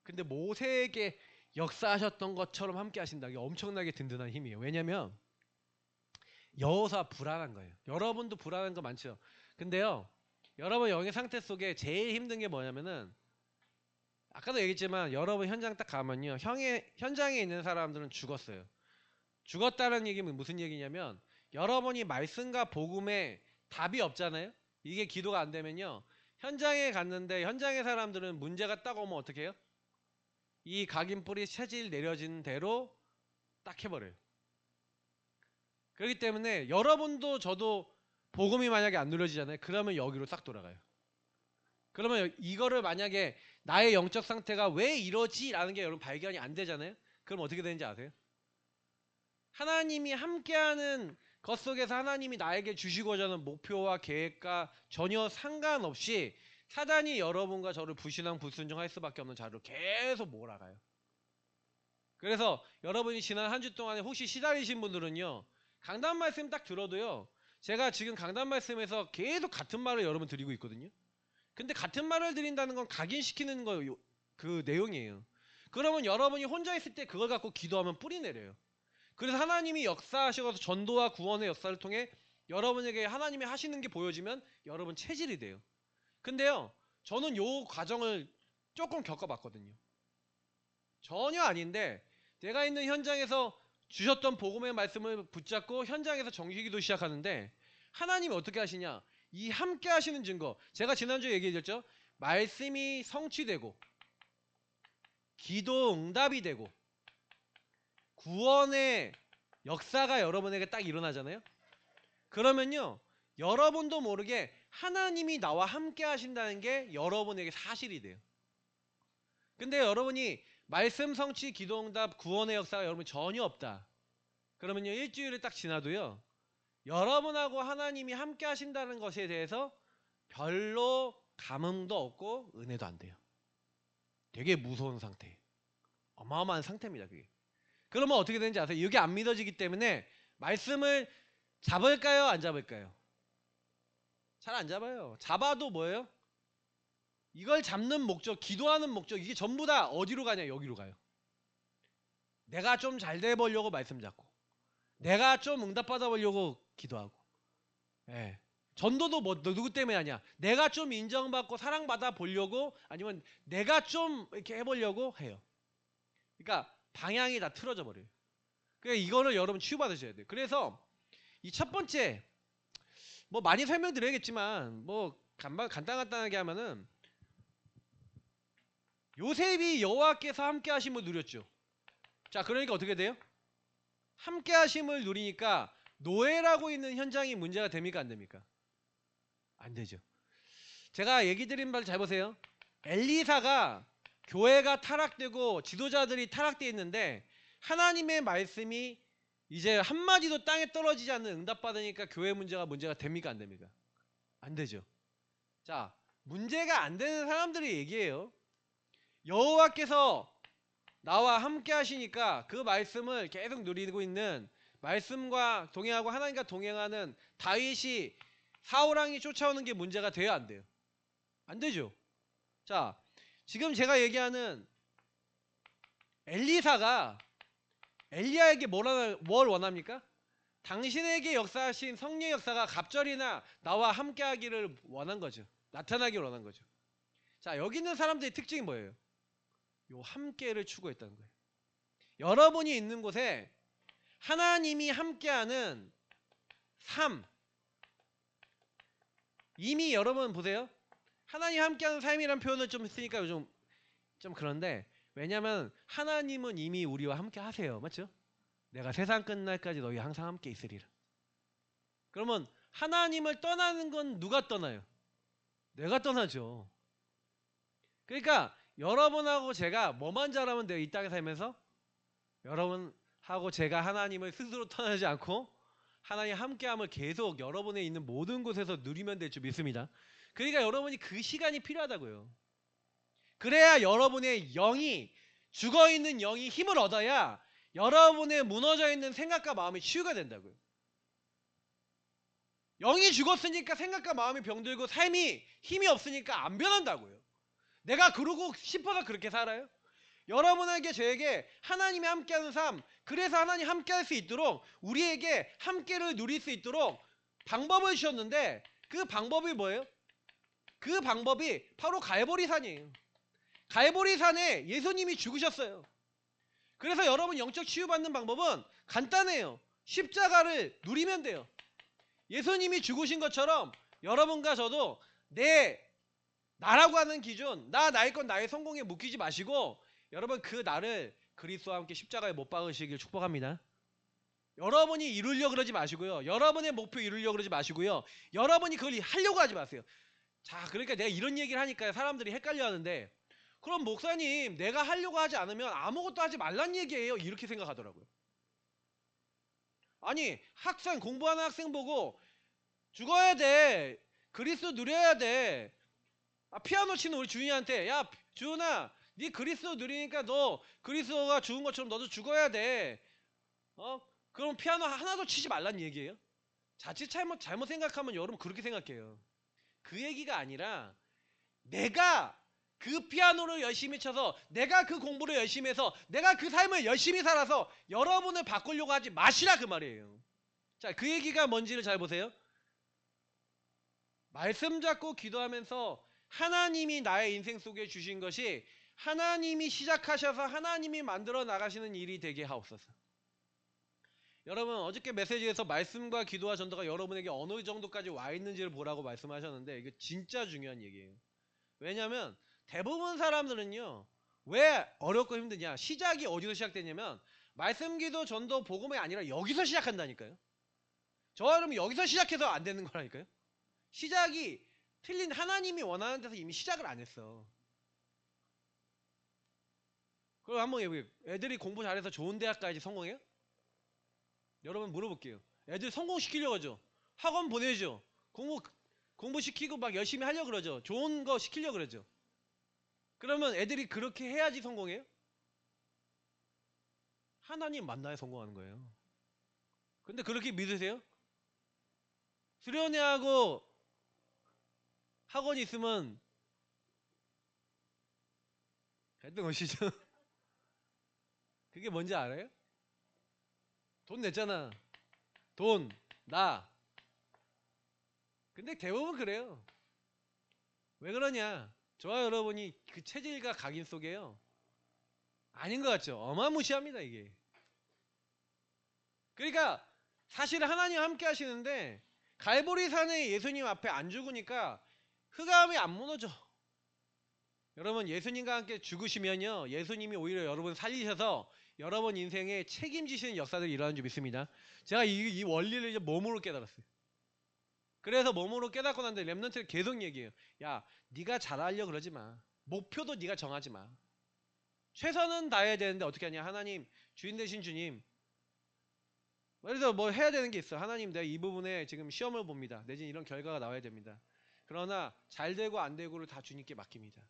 근데 모세에게 역사하셨던 것처럼 함께 하신다. 이게 엄청나게 든든한 힘이에요. 왜냐면 여호수아 불안한 거예요. 여러분도 불안한 거 많죠. 근데요, 여러분 영의 상태 속에 제일 힘든 게 뭐냐면은, 아까도 얘기했지만 여러분 현장 딱 가면요, 현장에 있는 사람들은 죽었어요. 죽었다는 얘기는 무슨 얘기냐면, 여러분이 말씀과 복음에 답이 없잖아요. 이게 기도가 안 되면요, 현장에 갔는데 현장의 사람들은 문제가 딱 오면 어떻게 해요? 이 각인뿌리 체질 내려진 대로 딱 해버려요. 그렇기 때문에 여러분도 저도 복음이 만약에 안 누려지잖아요. 그러면 여기로 싹 돌아가요. 그러면 이거를 만약에 나의 영적 상태가 왜 이러지? 라는 게 여러분 발견이 안 되잖아요. 그럼 어떻게 되는지 아세요? 하나님이 함께하는 것 속에서 하나님이 나에게 주시고자 하는 목표와 계획과 전혀 상관없이 사단이 여러분과 저를 불신앙 불순종할 수밖에 없는 자리로 계속 몰아가요. 그래서 여러분이 지난 한 주 동안에 혹시 시달리신 분들은요, 강단 말씀 딱 들어도요, 제가 지금 강단 말씀에서 계속 같은 말을 여러분 드리고 있거든요. 근데 같은 말을 드린다는 건 각인시키는 그 내용이에요. 그러면 여러분이 혼자 있을 때 그걸 갖고 기도하면 뿌리 내려요. 그래서 하나님이 역사하셔서 전도와 구원의 역사를 통해 여러분에게 하나님이 하시는 게 보여지면 여러분 체질이 돼요. 근데요, 저는 요 과정을 조금 겪어봤거든요. 전혀 아닌데 내가 있는 현장에서 주셨던 복음의 말씀을 붙잡고 현장에서 정기기도 시작하는데, 하나님이 어떻게 하시냐, 이 함께 하시는 증거, 제가 지난주에 얘기했죠. 말씀이 성취되고 기도 응답이 되고 구원의 역사가 여러분에게 딱 일어나잖아요. 그러면요, 여러분도 모르게 하나님이 나와 함께 하신다는 게 여러분에게 사실이 돼요. 근데 여러분이 말씀 성취 기도응답 구원의 역사가 여러분 전혀 없다. 그러면요, 일주일을 딱 지나도요, 여러분하고 하나님이 함께 하신다는 것에 대해서 별로 감흥도 없고 은혜도 안 돼요. 되게 무서운 상태, 어마어마한 상태입니다. 그게. 그러면 어떻게 되는지 아세요? 이게 안 믿어지기 때문에 말씀을 잡을까요? 안 잡을까요? 잘 안 잡아요. 잡아도 뭐예요? 이걸 잡는 목적, 기도하는 목적, 이게 전부 다 어디로 가냐? 여기로 가요. 내가 좀 잘 돼 보려고 말씀 잡고, 내가 좀 응답받아 보려고 기도하고. 예. 전도도 뭐 누구 때문에 하냐? 내가 좀 인정받고 사랑받아 보려고, 아니면 내가 좀 이렇게 해보려고 해요. 그러니까 방향이 다 틀어져 버려요. 그러니까 이거를 여러분 치유받으셔야 돼요. 그래서 이 첫 번째, 뭐 많이 설명드려야겠지만 뭐 간단하게 하면은, 요셉이 여호와께서 함께 하심을 누렸죠. 자, 그러니까 어떻게 돼요? 함께 하심을 누리니까 노예라고 있는 현장이 문제가 됩니까, 안 됩니까? 안 되죠. 제가 얘기 드린 말 잘 보세요. 엘리사가 교회가 타락되고 지도자들이 타락되어 있는데, 하나님의 말씀이 이제 한마디도 땅에 떨어지지 않는 응답받으니까 교회 문제가 됩니까, 안 됩니까? 안 되죠. 자, 문제가 안 되는 사람들의 얘기예요. 여호와께서 나와 함께 하시니까 그 말씀을 계속 누리고 있는, 말씀과 동행하고 하나님과 동행하는 다윗이 사울왕이 쫓아오는 게 문제가 돼요, 안 돼요? 안 되죠. 자, 지금 제가 얘기하는 엘리사가 엘리야에게 뭘 원합니까? 당신에게 역사하신 성령의 역사가 갑절이나 나와 함께 하기를 원한 거죠. 나타나기를 원한 거죠. 자, 여기 있는 사람들의 특징이 뭐예요? 요 함께를 추구했다는 거예요. 여러분이 있는 곳에 하나님이 함께하는 삶, 이미 여러분 보세요. 하나님 함께하는 삶이라는 표현을 좀 쓰니까 요즘 좀 그런데, 왜냐면 하나님은 이미 우리와 함께 하세요. 맞죠? 내가 세상 끝날까지 너희 항상 함께 있으리라. 그러면 하나님을 떠나는 건 누가 떠나요? 내가 떠나죠. 그러니까 여러분하고 제가 뭐만 잘하면 돼요? 이 땅에 살면서 여러분하고 제가 하나님을 스스로 떠나지 않고 하나님 함께함을 계속 여러분에 있는 모든 곳에서 누리면 될 줄 믿습니다. 그러니까 여러분이 그 시간이 필요하다고요. 그래야 여러분의 영이, 죽어있는 영이 힘을 얻어야 여러분의 무너져 있는 생각과 마음이 치유가 된다고요. 영이 죽었으니까 생각과 마음이 병들고 삶이 힘이 없으니까 안 변한다고요. 내가 그러고 싶어서 그렇게 살아요? 여러분에게, 저에게 하나님이 함께하는 삶, 그래서 하나님 함께할 수 있도록, 우리에게 함께를 누릴 수 있도록 방법을 주셨는데, 그 방법이 뭐예요? 그 방법이 바로 갈보리산이에요. 갈보리산에 예수님이 죽으셨어요. 그래서 여러분 영적 치유받는 방법은 간단해요. 십자가를 누리면 돼요. 예수님이 죽으신 것처럼 여러분과 저도 나라고 하는 기준, 나의 건 나의 성공에 묶이지 마시고, 여러분 그 나를 그리스도와 함께 십자가에 못 박으시길 축복합니다. 여러분이 이루려고 그러지 마시고요. 여러분의 목표 이루려고 그러지 마시고요. 여러분이 그걸 하려고 하지 마세요. 자, 그러니까 내가 이런 얘기를 하니까 사람들이 헷갈려 하는데, 그럼 목사님, 내가 하려고 하지 않으면 아무것도 하지 말란 얘기예요. 이렇게 생각하더라고요. 아니, 공부하는 학생 보고 죽어야 돼, 그리스도 누려야 돼, 피아노 치는 우리 주인한테, 야 주은아, 네 그리스도 누리니까 너 그리스도가 죽은 것처럼 너도 죽어야 돼. 그럼 피아노 하나도 치지 말란 얘기예요? 자칫 잘못 생각하면 여러분 그렇게 생각해요. 그 얘기가 아니라, 내가 그 피아노를 열심히 쳐서, 내가 그 공부를 열심히 해서, 내가 그 삶을 열심히 살아서 여러분을 바꾸려고 하지 마시라, 그 말이에요. 자, 그 얘기가 뭔지를 잘 보세요. 말씀 잡고 기도하면서 하나님이 나의 인생 속에 주신 것이 하나님이 시작하셔서 하나님이 만들어 나가시는 일이 되게 하옵소서. 여러분, 어저께 메시지에서 말씀과 기도와 전도가 여러분에게 어느 정도까지 와 있는지를 보라고 말씀하셨는데, 이게 진짜 중요한 얘기예요. 왜냐하면 대부분 사람들은요, 왜 어렵고 힘드냐, 시작이 어디서 시작되냐면 말씀, 기도, 전도, 복음이 아니라 여기서 시작한다니까요. 저와 여러분 여기서 시작해서 안 되는 거라니까요. 시작이 틀린, 하나님이 원하는 데서 이미 시작을 안 했어. 그럼 한번 해볼게요. 애들이 공부 잘해서 좋은 대학 가야지 성공해요? 여러분 물어볼게요. 애들 성공시키려고 하죠. 학원 보내죠. 공부시키고 막 열심히 하려고 그러죠. 좋은 거 시키려고 그러죠. 그러면 애들이 그렇게 해야지 성공해요? 하나님 만나야 성공하는 거예요. 근데 그렇게 믿으세요? 수련회하고 학원 있으면 갈등 오시죠? 그게 뭔지 알아요? 돈 냈잖아. 돈, 나. 근데 대부분 그래요. 왜 그러냐? 저와 여러분이 그 체질과 각인 속에요. 아닌 것 같죠? 어마무시합니다, 이게. 그러니까 사실 하나님 함께 하시는데 갈보리산에 예수님 앞에 안 죽으니까 흑암이 안 무너져. 여러분 예수님과 함께 죽으시면요 예수님이 오히려 여러분 살리셔서 여러분 인생에 책임지시는 역사들이 일어나는 줄 믿습니다. 제가 이 원리를 이제 몸으로 깨달았어요. 그래서 몸으로 깨닫고 난데 렘넌트를 계속 얘기해요. 야 네가 잘하려고 그러지 마. 목표도 네가 정하지 마. 최선은 다해야 되는데 어떻게 하냐. 하나님 주인 되신 주님, 그래서 뭐 해야 되는 게 있어. 하나님 내가 이 부분에 지금 시험을 봅니다. 내지는 이런 결과가 나와야 됩니다. 그러나 잘 되고 안 되고를 다 주님께 맡깁니다.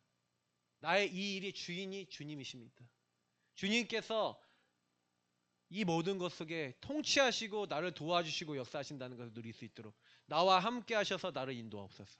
나의 이 일이 주인이 주님이십니다. 주님께서 이 모든 것 속에 통치하시고 나를 도와주시고 역사하신다는 것을 누릴 수 있도록 나와 함께 하셔서 나를 인도하옵소서.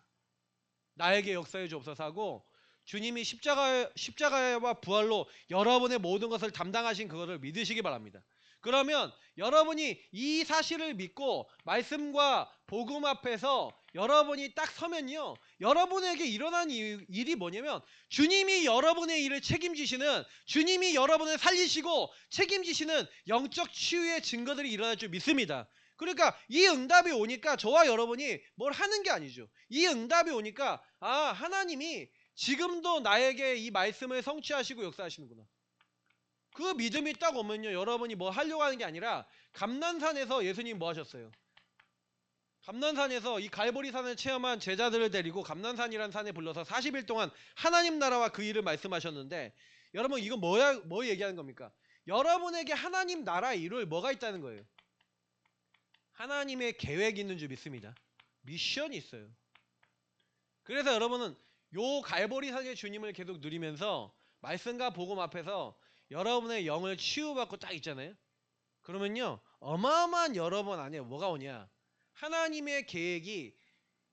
나에게 역사해 주옵소서 하고 주님이 십자가와 부활로 여러분의 모든 것을 담당하신 그것을 믿으시기 바랍니다. 그러면 여러분이 이 사실을 믿고 말씀과 복음 앞에서 여러분이 딱 서면요 여러분에게 일어난 일이 뭐냐면 주님이 여러분의 일을 책임지시는, 주님이 여러분을 살리시고 책임지시는 영적 치유의 증거들이 일어날 줄 믿습니다. 그러니까 이 응답이 오니까 저와 여러분이 뭘 하는 게 아니죠. 이 응답이 오니까 아 하나님이 지금도 나에게 이 말씀을 성취하시고 역사하시는구나. 그 믿음이 딱 오면요 여러분이 뭐 하려고 하는 게 아니라 감난산에서 예수님 뭐 하셨어요? 감난산에서 이 갈보리산을 체험한 제자들을 데리고 감난산이라는 산에 불러서 40일 동안 하나님 나라와 그 일을 말씀하셨는데 여러분 이건 뭐 얘기하는 겁니까? 여러분에게 하나님 나라 일을 뭐가 있다는 거예요? 하나님의 계획이 있는 줄 믿습니다. 미션이 있어요. 그래서 여러분은 요 갈보리산의 주님을 계속 누리면서 말씀과 복음 앞에서 여러분의 영을 치유받고 딱 있잖아요. 그러면요 어마어마한 여러분 안에 뭐가 오냐, 하나님의 계획이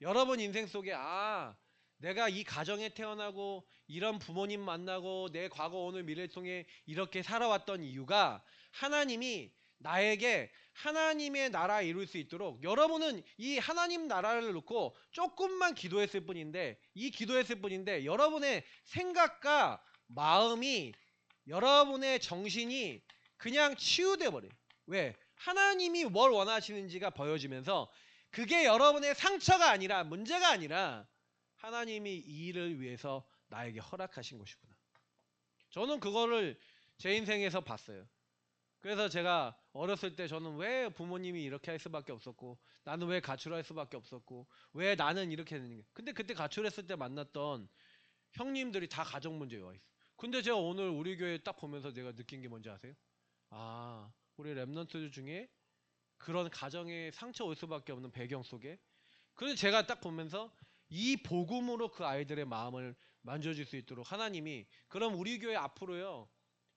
여러분 인생 속에 아 내가 이 가정에 태어나고 이런 부모님 만나고 내 과거 오늘 미래를 통해 이렇게 살아왔던 이유가 하나님이 나에게 하나님의 나라 이룰 수 있도록, 여러분은 이 하나님 나라를 놓고 조금만 기도했을 뿐인데 이 기도했을 뿐인데 여러분의 생각과 마음이 여러분의 정신이 그냥 치유돼 버려요. 왜? 하나님이 뭘 원하시는지가 보여지면서 그게 여러분의 상처가 아니라 문제가 아니라 하나님이 이 일을 위해서 나에게 허락하신 것이구나. 저는 그거를 제 인생에서 봤어요. 그래서 제가 어렸을 때 저는 왜 부모님이 이렇게 할 수밖에 없었고 나는 왜 가출할 수밖에 없었고 왜 나는 이렇게 했는지. 근데 그때 가출했을 때 만났던 형님들이 다 가정 문제에 와 있어. 근데 제가 오늘 우리 교회 딱 보면서 내가 느낀 게 뭔지 아세요? 아 우리 랩런트들 중에 그런 가정에 상처 올 수밖에 없는 배경 속에, 그래서 제가 딱 보면서 이 복음으로 그 아이들의 마음을 만져줄 수 있도록 하나님이, 그럼 우리 교회 앞으로요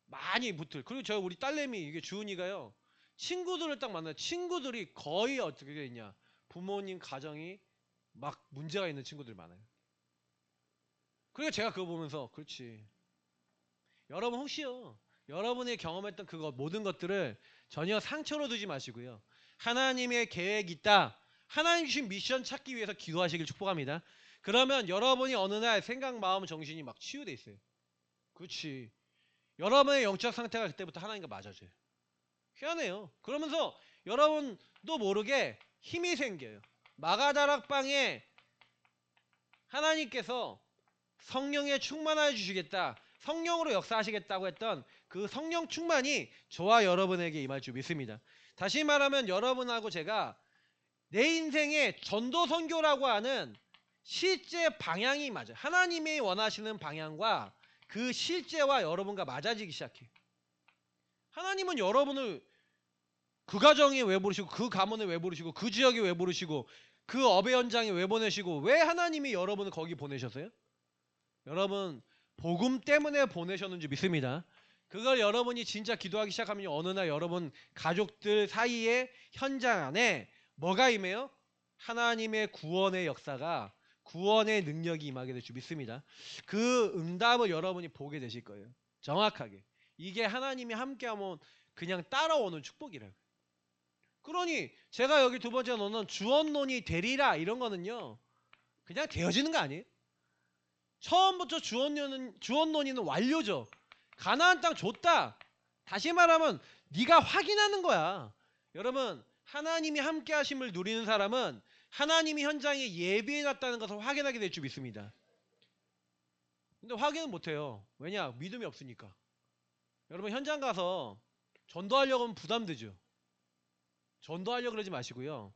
많이 붙을, 그리고 저 우리 딸내미 이게 주은이가요 친구들을 딱 만나요. 친구들이 거의 어떻게 돼 있냐, 부모님 가정이 막 문제가 있는 친구들이 많아요. 그래서 제가 그거 보면서 그렇지, 여러분 혹시요 여러분이 경험했던 그것 모든 것들을 전혀 상처로 두지 마시고요 하나님의 계획이 있다, 하나님 주신 미션 찾기 위해서 기도하시길 축복합니다. 그러면 여러분이 어느 날 생각 마음 정신이 막 치유돼 있어요. 그렇지, 여러분의 영적 상태가 그때부터 하나님과 맞아져요. 희한해요. 그러면서 여러분도 모르게 힘이 생겨요. 마가다락방에 하나님께서 성령에 충만하여 주시겠다, 성령으로 역사하시겠다고 했던 그 성령 충만이 저와 여러분에게 임할 줄 믿습니다. 다시 말하면 여러분하고 제가 내 인생의 전도 선교라고 하는 실제 방향이 맞아요. 하나님이 원하시는 방향과 그 실제와 여러분과 맞아지기 시작해요. 하나님은 여러분을 그 가정에 왜 부르시고 그 가문에 왜 부르시고 그 지역에 왜 부르시고 그 업의 현장에 왜 보내시고 왜 하나님이 여러분을 거기 보내셨어요? 여러분 복음 때문에 보내셨는지 믿습니다. 그걸 여러분이 진짜 기도하기 시작하면 어느 날 여러분 가족들 사이에 현장 안에 뭐가 임해요? 하나님의 구원의 역사가 구원의 능력이 임하게 될 줄 믿습니다. 그 응답을 여러분이 보게 되실 거예요. 정확하게. 이게 하나님이 함께하면 그냥 따라오는 축복이라고. 그러니 제가 여기 두 번째 넣는 주언론이 되리라 이런 거는요. 그냥 되어지는 거 아니에요? 처음부터 주언론이는 완료죠. 가나안 땅 줬다. 다시 말하면 네가 확인하는 거야. 여러분 하나님이 함께 하심을 누리는 사람은 하나님이 현장에 예비해놨다는 것을 확인하게 될 줄 믿습니다. 근데 확인은 못해요. 왜냐? 믿음이 없으니까. 여러분 현장 가서 전도하려고 하면 부담되죠. 전도하려고 그러지 마시고요.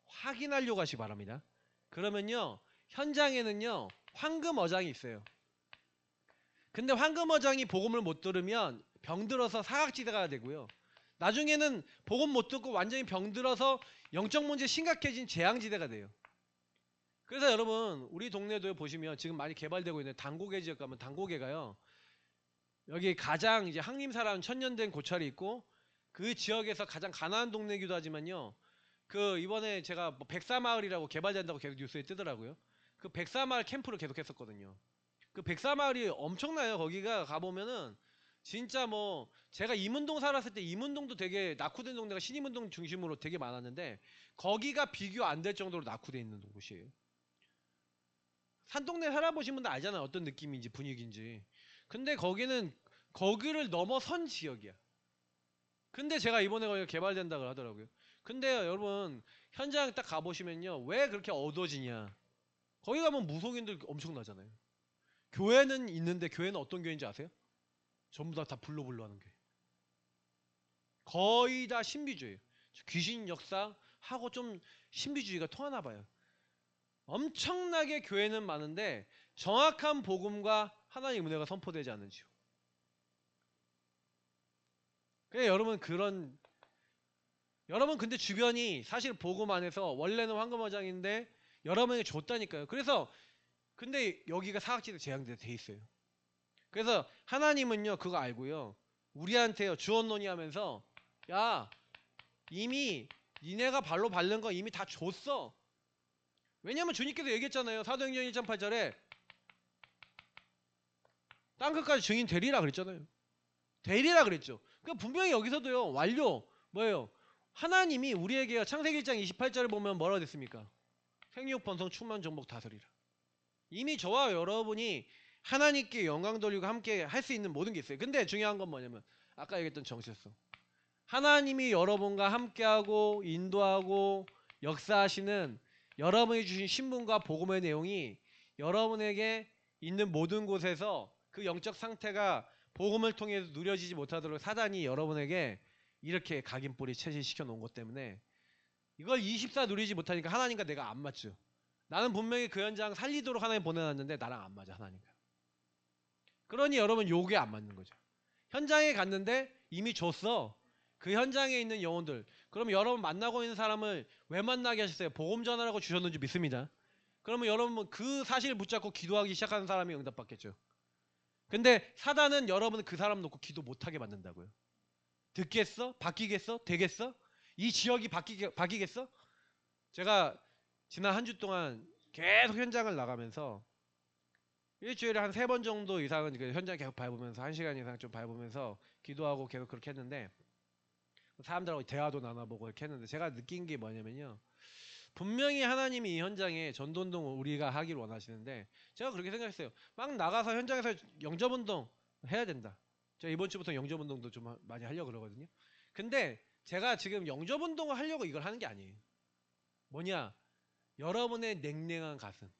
확인하려고 하시기 바랍니다. 그러면요. 현장에는요. 황금어장이 있어요. 근데 황금어장이 복음을 못 들으면 병들어서 사각지대가 되고요. 나중에는 복음 못 듣고 완전히 병들어서 영적 문제 심각해진 재앙지대가 돼요. 그래서 여러분 우리 동네도 보시면 지금 많이 개발되고 있는 단고개 지역 가면 단고개가요. 여기 가장 이제 항림사라는 천년된 고찰이 있고 그 지역에서 가장 가난한 동네이기도 하지만요. 그 이번에 제가 뭐 백사마을이라고 개발된다고 계속 뉴스에 뜨더라고요. 그 백사마을 캠프를 계속 했었거든요. 그 백사마을이 엄청나요. 거기가 가보면은 진짜 뭐 제가 이문동 살았을 때 이문동도 되게 낙후된 동네가 신이문동 중심으로 되게 많았는데 거기가 비교 안 될 정도로 낙후돼 있는 곳이에요. 산동네 살아보신 분들 알잖아요. 어떤 느낌인지 분위기인지. 근데 거기는 거기를 넘어선 지역이야. 근데 제가 이번에 거기가 개발된다고 하더라고요. 근데 여러분 현장 딱 가보시면요. 왜 그렇게 어두워지냐. 거기 가면 무속인들 엄청나잖아요. 교회는 있는데 교회는 어떤 교회인지 아세요? 전부 다 불로불로 하는 교회. 거의 다 신비주의예요. 귀신 역사하고 좀 신비주의가 통하나 봐요. 엄청나게 교회는 많은데 정확한 복음과 하나님의 은혜가 선포되지 않는지요. 그래 여러분 여러분 근데 주변이 사실 복음 안에서 원래는 황금어장인데 여러분에게 줬다니까요. 그래서 근데 여기가 사각지대 재앙지대 돼 있어요. 그래서 하나님은요 그거 알고요. 우리한테요 주언론이 하면서 야 이미 니네가 발로 밟는 거 이미 다 줬어. 왜냐면 주님께서 얘기했잖아요. 사도행전 1.8절에 땅끝까지 증인 되리라 그랬잖아요. 되리라 그랬죠. 그러니까 분명히 여기서도요. 완료 뭐예요? 하나님이 우리에게 창세기 1장 28절을 보면 뭐라고 됐습니까? 생육 번성 충만 정복 다스리라. 이미 저와 여러분이 하나님께 영광 돌리고 함께 할 수 있는 모든 게 있어요. 근데 중요한 건 뭐냐면 아까 얘기했던 정체성. 하나님이 여러분과 함께하고 인도하고 역사하시는 여러분이 주신 신분과 복음의 내용이 여러분에게 있는 모든 곳에서 그 영적 상태가 복음을 통해 누려지지 못하도록 사단이 여러분에게 이렇게 각인뿌리 체질시켜 놓은 것 때문에 이걸 24 누리지 못하니까 하나님과 내가 안 맞죠. 나는 분명히 그 현장 살리도록 하나님 보내놨는데 나랑 안 맞아 하나님과. 그러니 여러분 요게 안 맞는 거죠. 현장에 갔는데 이미 줬어. 그 현장에 있는 영혼들. 그럼 여러분 만나고 있는 사람을 왜 만나게 하셨어요? 복음 전하라고 주셨는지 믿습니다. 그러면 여러분 그 사실을 붙잡고 기도하기 시작하는 사람이 응답받겠죠. 근데 사단은 여러분 그 사람 놓고 기도 못하게 만든다고요. 듣겠어? 바뀌겠어? 되겠어? 이 지역이 바뀌겠어? 제가 지난 한 주 동안 계속 현장을 나가면서 일주일에 한 3번 정도 이상은 그 현장 계속 밟으면서 1시간 이상 좀 밟으면서 기도하고 계속 그렇게 했는데 사람들하고 대화도 나눠보고 이렇게 했는데 제가 느낀 게 뭐냐면요. 분명히 하나님이 이 현장에 전도운동을 우리가 하기를 원하시는데 제가 그렇게 생각했어요. 막 나가서 현장에서 영접운동 해야 된다. 제가 이번 주부터 영접운동도 좀 많이 하려고 그러거든요. 근데 제가 지금 영접운동을 하려고 이걸 하는 게 아니에요. 뭐냐? 여러분의 냉랭한 가슴.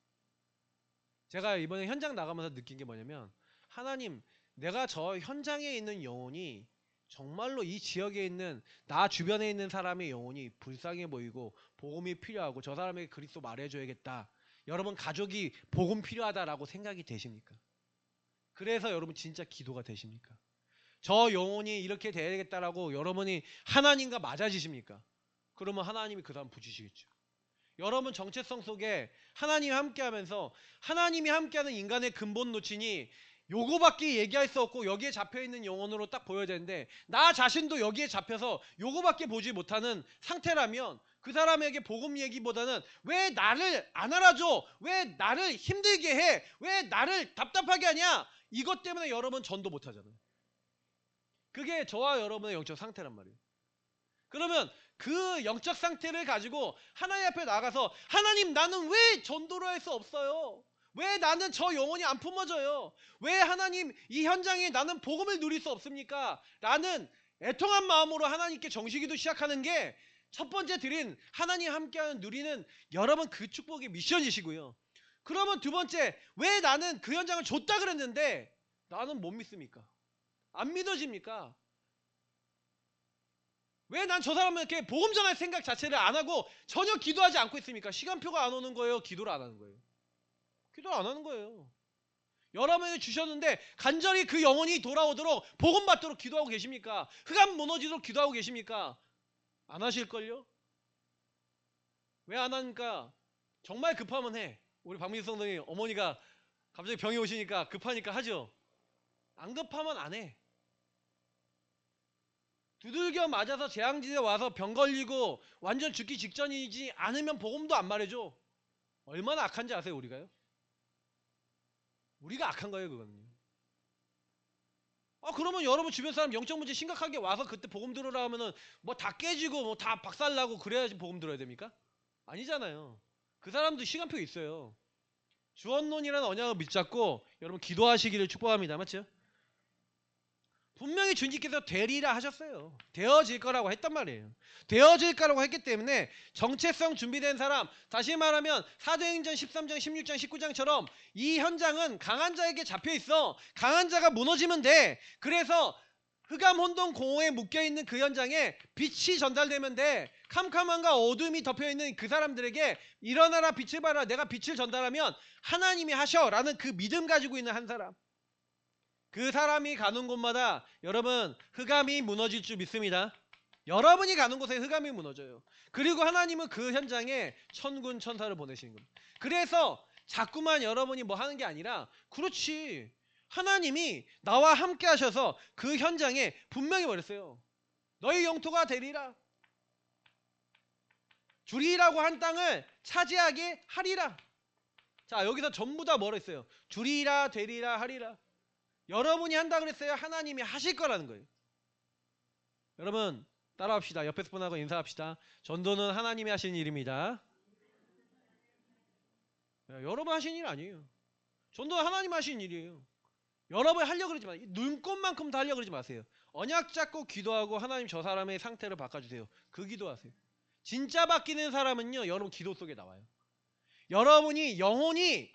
제가 이번에 현장 나가면서 느낀 게 뭐냐면 하나님 내가 저 현장에 있는 영혼이 정말로 이 지역에 있는 나 주변에 있는 사람의 영혼이 불쌍해 보이고 복음이 필요하고 저 사람에게 그리스도 말해줘야겠다. 여러분 가족이 복음 필요하다라고 생각이 되십니까? 그래서 여러분 진짜 기도가 되십니까? 저 영혼이 이렇게 돼야겠다라고 여러분이 하나님과 맞아지십니까? 그러면 하나님이 그 사람 부주시겠죠. 여러분 정체성 속에 하나님이 함께하면서 하나님이 함께하는 인간의 근본 놓치니 요거밖에 얘기할 수 없고 여기에 잡혀있는 영혼으로 딱 보여야 되는데 나 자신도 여기에 잡혀서 요거밖에 보지 못하는 상태라면 그 사람에게 복음 얘기보다는 왜 나를 안 알아줘? 왜 나를 힘들게 해? 왜 나를 답답하게 하냐? 이것 때문에 여러분 전도 못 하잖아요. 그게 저와 여러분의 영적 상태란 말이에요. 그러면 그 영적 상태를 가지고 하나님 앞에 나가서 하나님 나는 왜 전도를 할 수 없어요? 왜 나는 저 영혼이 안 품어져요? 왜 하나님 이 현장에 나는 복음을 누릴 수 없습니까? 라는 애통한 마음으로 하나님께 정식기도 시작하는 게 첫 번째 드린 하나님 함께하는 누리는 여러분 그 축복의 미션이시고요. 그러면 두 번째 왜 나는 그 현장을 줬다 그랬는데 나는 못 믿습니까? 안 믿어집니까? 왜 난 저 사람에게 복음 전할 생각 자체를 안 하고 전혀 기도하지 않고 있습니까? 시간표가 안 오는 거예요? 기도를 안 하는 거예요? 기도를 안 하는 거예요. 여러분이 주셨는데 간절히 그 영혼이 돌아오도록 복음 받도록 기도하고 계십니까? 흑암 무너지도록 기도하고 계십니까? 안 하실걸요? 왜 안 하니까? 정말 급하면 해. 우리 박민수 성도님 어머니가 갑자기 병이 오시니까 급하니까 하죠. 안 급하면 안 해. 두들겨 맞아서 재앙지대 와서 병 걸리고 완전 죽기 직전이지 않으면 복음도 안 말해줘. 얼마나 악한지 아세요 우리가요? 우리가 악한 거예요 그거는요. 그러면 여러분 주변 사람 영적 문제 심각하게 와서 그때 복음 들으라 하면은 뭐 다 깨지고 뭐 다 박살나고 그래야지 복음 들어야 됩니까? 아니잖아요. 그 사람도 시간표 있어요. 주언론이라는 언약을 밑잡고 여러분 기도하시기를 축복합니다. 맞죠? 분명히 주님께서 되리라 하셨어요. 되어질 거라고 했단 말이에요. 되어질 거라고 했기 때문에 정체성 준비된 사람, 다시 말하면 사도행전 13장, 16장, 19장처럼 이 현장은 강한 자에게 잡혀 있어. 강한 자가 무너지면 돼. 그래서 흑암 혼돈 공허에 묶여있는 그 현장에 빛이 전달되면 돼. 캄캄함과 어둠이 덮여있는 그 사람들에게 일어나라 빛을 발하라 내가 빛을 전달하면 하나님이 하셔 라는 그 믿음 가지고 있는 한 사람. 그 사람이 가는 곳마다 여러분 흑암이 무너질 줄 믿습니다. 여러분이 가는 곳에 흑암이 무너져요. 그리고 하나님은 그 현장에 천군 천사를 보내시는 겁니다. 그래서 자꾸만 여러분이 뭐 하는 게 아니라 그렇지 하나님이 나와 함께 하셔서 그 현장에 분명히 말했어요. 너희 영토가 되리라. 주리라고 한 땅을 차지하게 하리라. 자 여기서 전부 다 뭐라 했어요? 주리라 되리라 하리라. 여러분이 한다 그랬어요? 하나님이 하실 거라는 거예요. 여러분 따라합시다. 옆에서 분하고 인사합시다. 전도는 하나님이 하시는 일입니다. 여러분 하시는 일 아니에요. 전도는 하나님 하시는 일이에요. 여러분이 하려고 그러지 마세요. 눈꽃만큼 다 하려고 그러지 마세요. 언약 잡고 기도하고 하나님 저 사람의 상태를 바꿔주세요. 그 기도하세요. 진짜 바뀌는 사람은요. 여러분 기도 속에 나와요. 여러분이 영혼이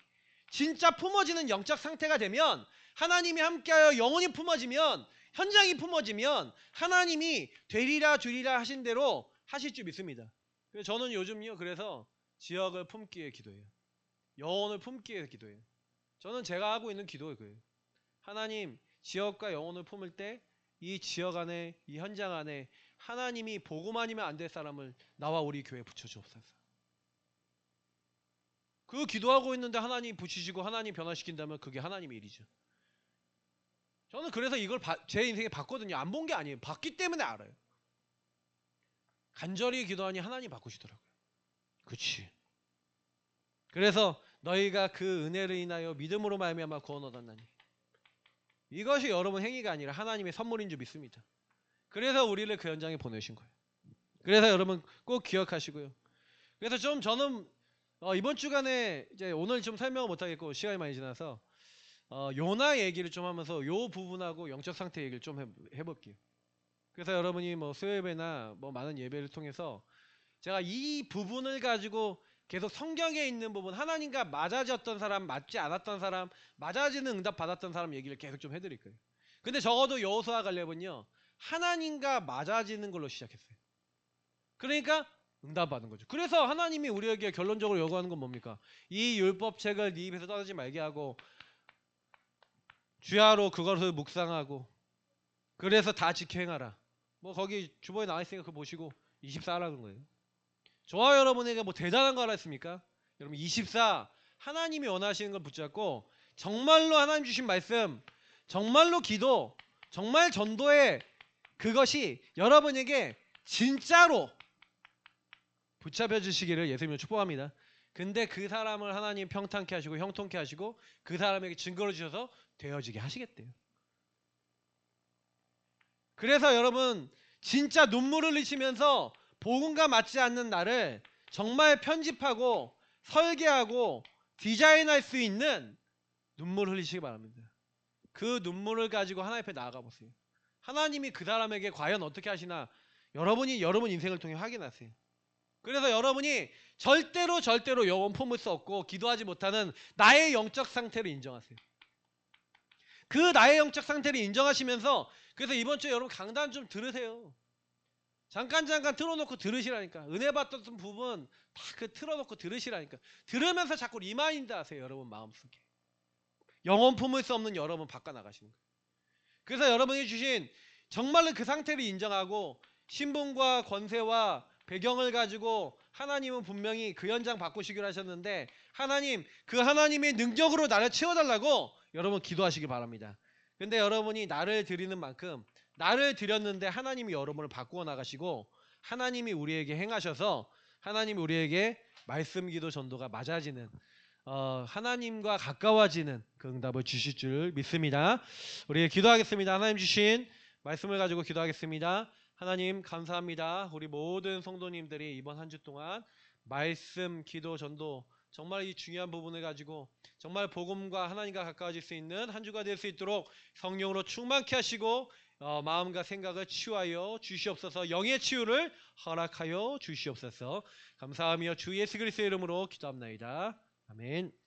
진짜 품어지는 영적 상태가 되면 하나님이 함께하여 영혼이 품어지면 현장이 품어지면 하나님이 되리라 주리라 하신 대로 하실 줄 믿습니다. 그래서 저는 요즘요 그래서 지역을 품기 위해 기도해요. 영혼을 품기 위해 기도해요. 저는 제가 하고 있는 기도가 그예요. 하나님 지역과 영혼을 품을 때 이 지역 안에 이 현장 안에 하나님이 복음 아니면 안 될 사람을 나와 우리 교회에 붙여주옵소서. 그 기도하고 있는데 하나님 붙이시고 하나님 변화시킨다면 그게 하나님의 일이죠. 저는 그래서 이걸 제 인생에 봤거든요. 안 본 게 아니에요. 봤기 때문에 알아요. 간절히 기도하니 하나님 바꾸시더라고요. 그렇지. 그래서 너희가 그 은혜를 인하여 믿음으로 말미암아 구원 얻었나니 이것이 여러분 행위가 아니라 하나님의 선물인 줄 믿습니다. 그래서 우리를 그 현장에 보내신 거예요. 그래서 여러분 꼭 기억하시고요. 그래서 좀 저는 이번 주간에 이제 오늘 좀 설명을 못하겠고 시간이 많이 지나서 요나 얘기를 좀 하면서 요 부분하고 영적 상태 얘기를 좀 해볼게요. 그래서 여러분이 뭐 수요예배나 뭐 많은 예배를 통해서 제가 이 부분을 가지고 계속 성경에 있는 부분 하나님과 맞아졌던 사람 맞지 않았던 사람 맞아지는 응답 받았던 사람 얘기를 계속 좀 해드릴 거예요. 근데 적어도 여호수아 갈렙은요 하나님과 맞아지는 걸로 시작했어요. 그러니까 응답 받은 거죠. 그래서 하나님이 우리에게 결론적으로 요구하는 건 뭡니까? 이 율법책을 네 입에서 떠나지 말게 하고 주야로 그것을 묵상하고 그래서 다 지켜 행하라. 뭐 거기 주보에 나와 있으니까 그거 보시고 24라는 거예요. 저와 여러분에게 뭐 대단한 거 하라 했습니까? 여러분 24 하나님이 원하시는 걸 붙잡고 정말로 하나님 주신 말씀, 정말로 기도, 정말 전도의 그것이 여러분에게 진짜로 붙잡혀 주시기를 예수님으로 축복합니다. 근데 그 사람을 하나님 평탄케 하시고 형통케 하시고 그 사람에게 증거를 주셔서 되어지게 하시겠대요. 그래서 여러분 진짜 눈물을 흘리시면서 복음과 맞지 않는 나를 정말 편집하고 설계하고 디자인할 수 있는 눈물 흘리시기 바랍니다. 그 눈물을 가지고 하나님 앞에 나아가 보세요. 하나님이 그 사람에게 과연 어떻게 하시나 여러분이 여러분 인생을 통해 확인하세요. 그래서 여러분이 절대로 영혼 품을 수 없고 기도하지 못하는 나의 영적 상태를 인정하세요. 그 나의 영적 상태를 인정하시면서 그래서 이번 주에 여러분 강단 좀 들으세요. 잠깐 틀어놓고 들으시라니까. 은혜 받던 부분 다 그 틀어놓고 들으시라니까. 들으면서 자꾸 리마인드 하세요. 여러분 마음속에. 영혼 품을 수 없는 여러분 바꿔나가시는 거예요. 그래서 여러분이 주신 정말로 그 상태를 인정하고 신분과 권세와 배경을 가지고 하나님은 분명히 그 현장 바꾸시기로 하셨는데 하나님 그 하나님의 능력으로 나를 채워달라고 여러분 기도하시기 바랍니다. 근데 여러분이 나를 드리는 만큼 나를 드렸는데 하나님이 여러분을 바꾸어 나가시고 하나님이 우리에게 행하셔서 하나님이 우리에게 말씀 기도 전도가 맞아지는 하나님과 가까워지는 그 응답을 주실 줄 믿습니다. 우리 기도하겠습니다. 하나님 주신 말씀을 가지고 기도하겠습니다. 하나님 감사합니다. 우리 모든 성도님들이 이번 한 주 동안 말씀, 기도, 전도 정말 이 중요한 부분을 가지고 정말 복음과 하나님과 가까워질 수 있는 한 주가 될 수 있도록 성령으로 충만케 하시고 마음과 생각을 치유하여 주시옵소서. 영의 치유를 허락하여 주시옵소서. 감사하며 주 예수 그리스도의 이름으로 기도합나이다. 아멘.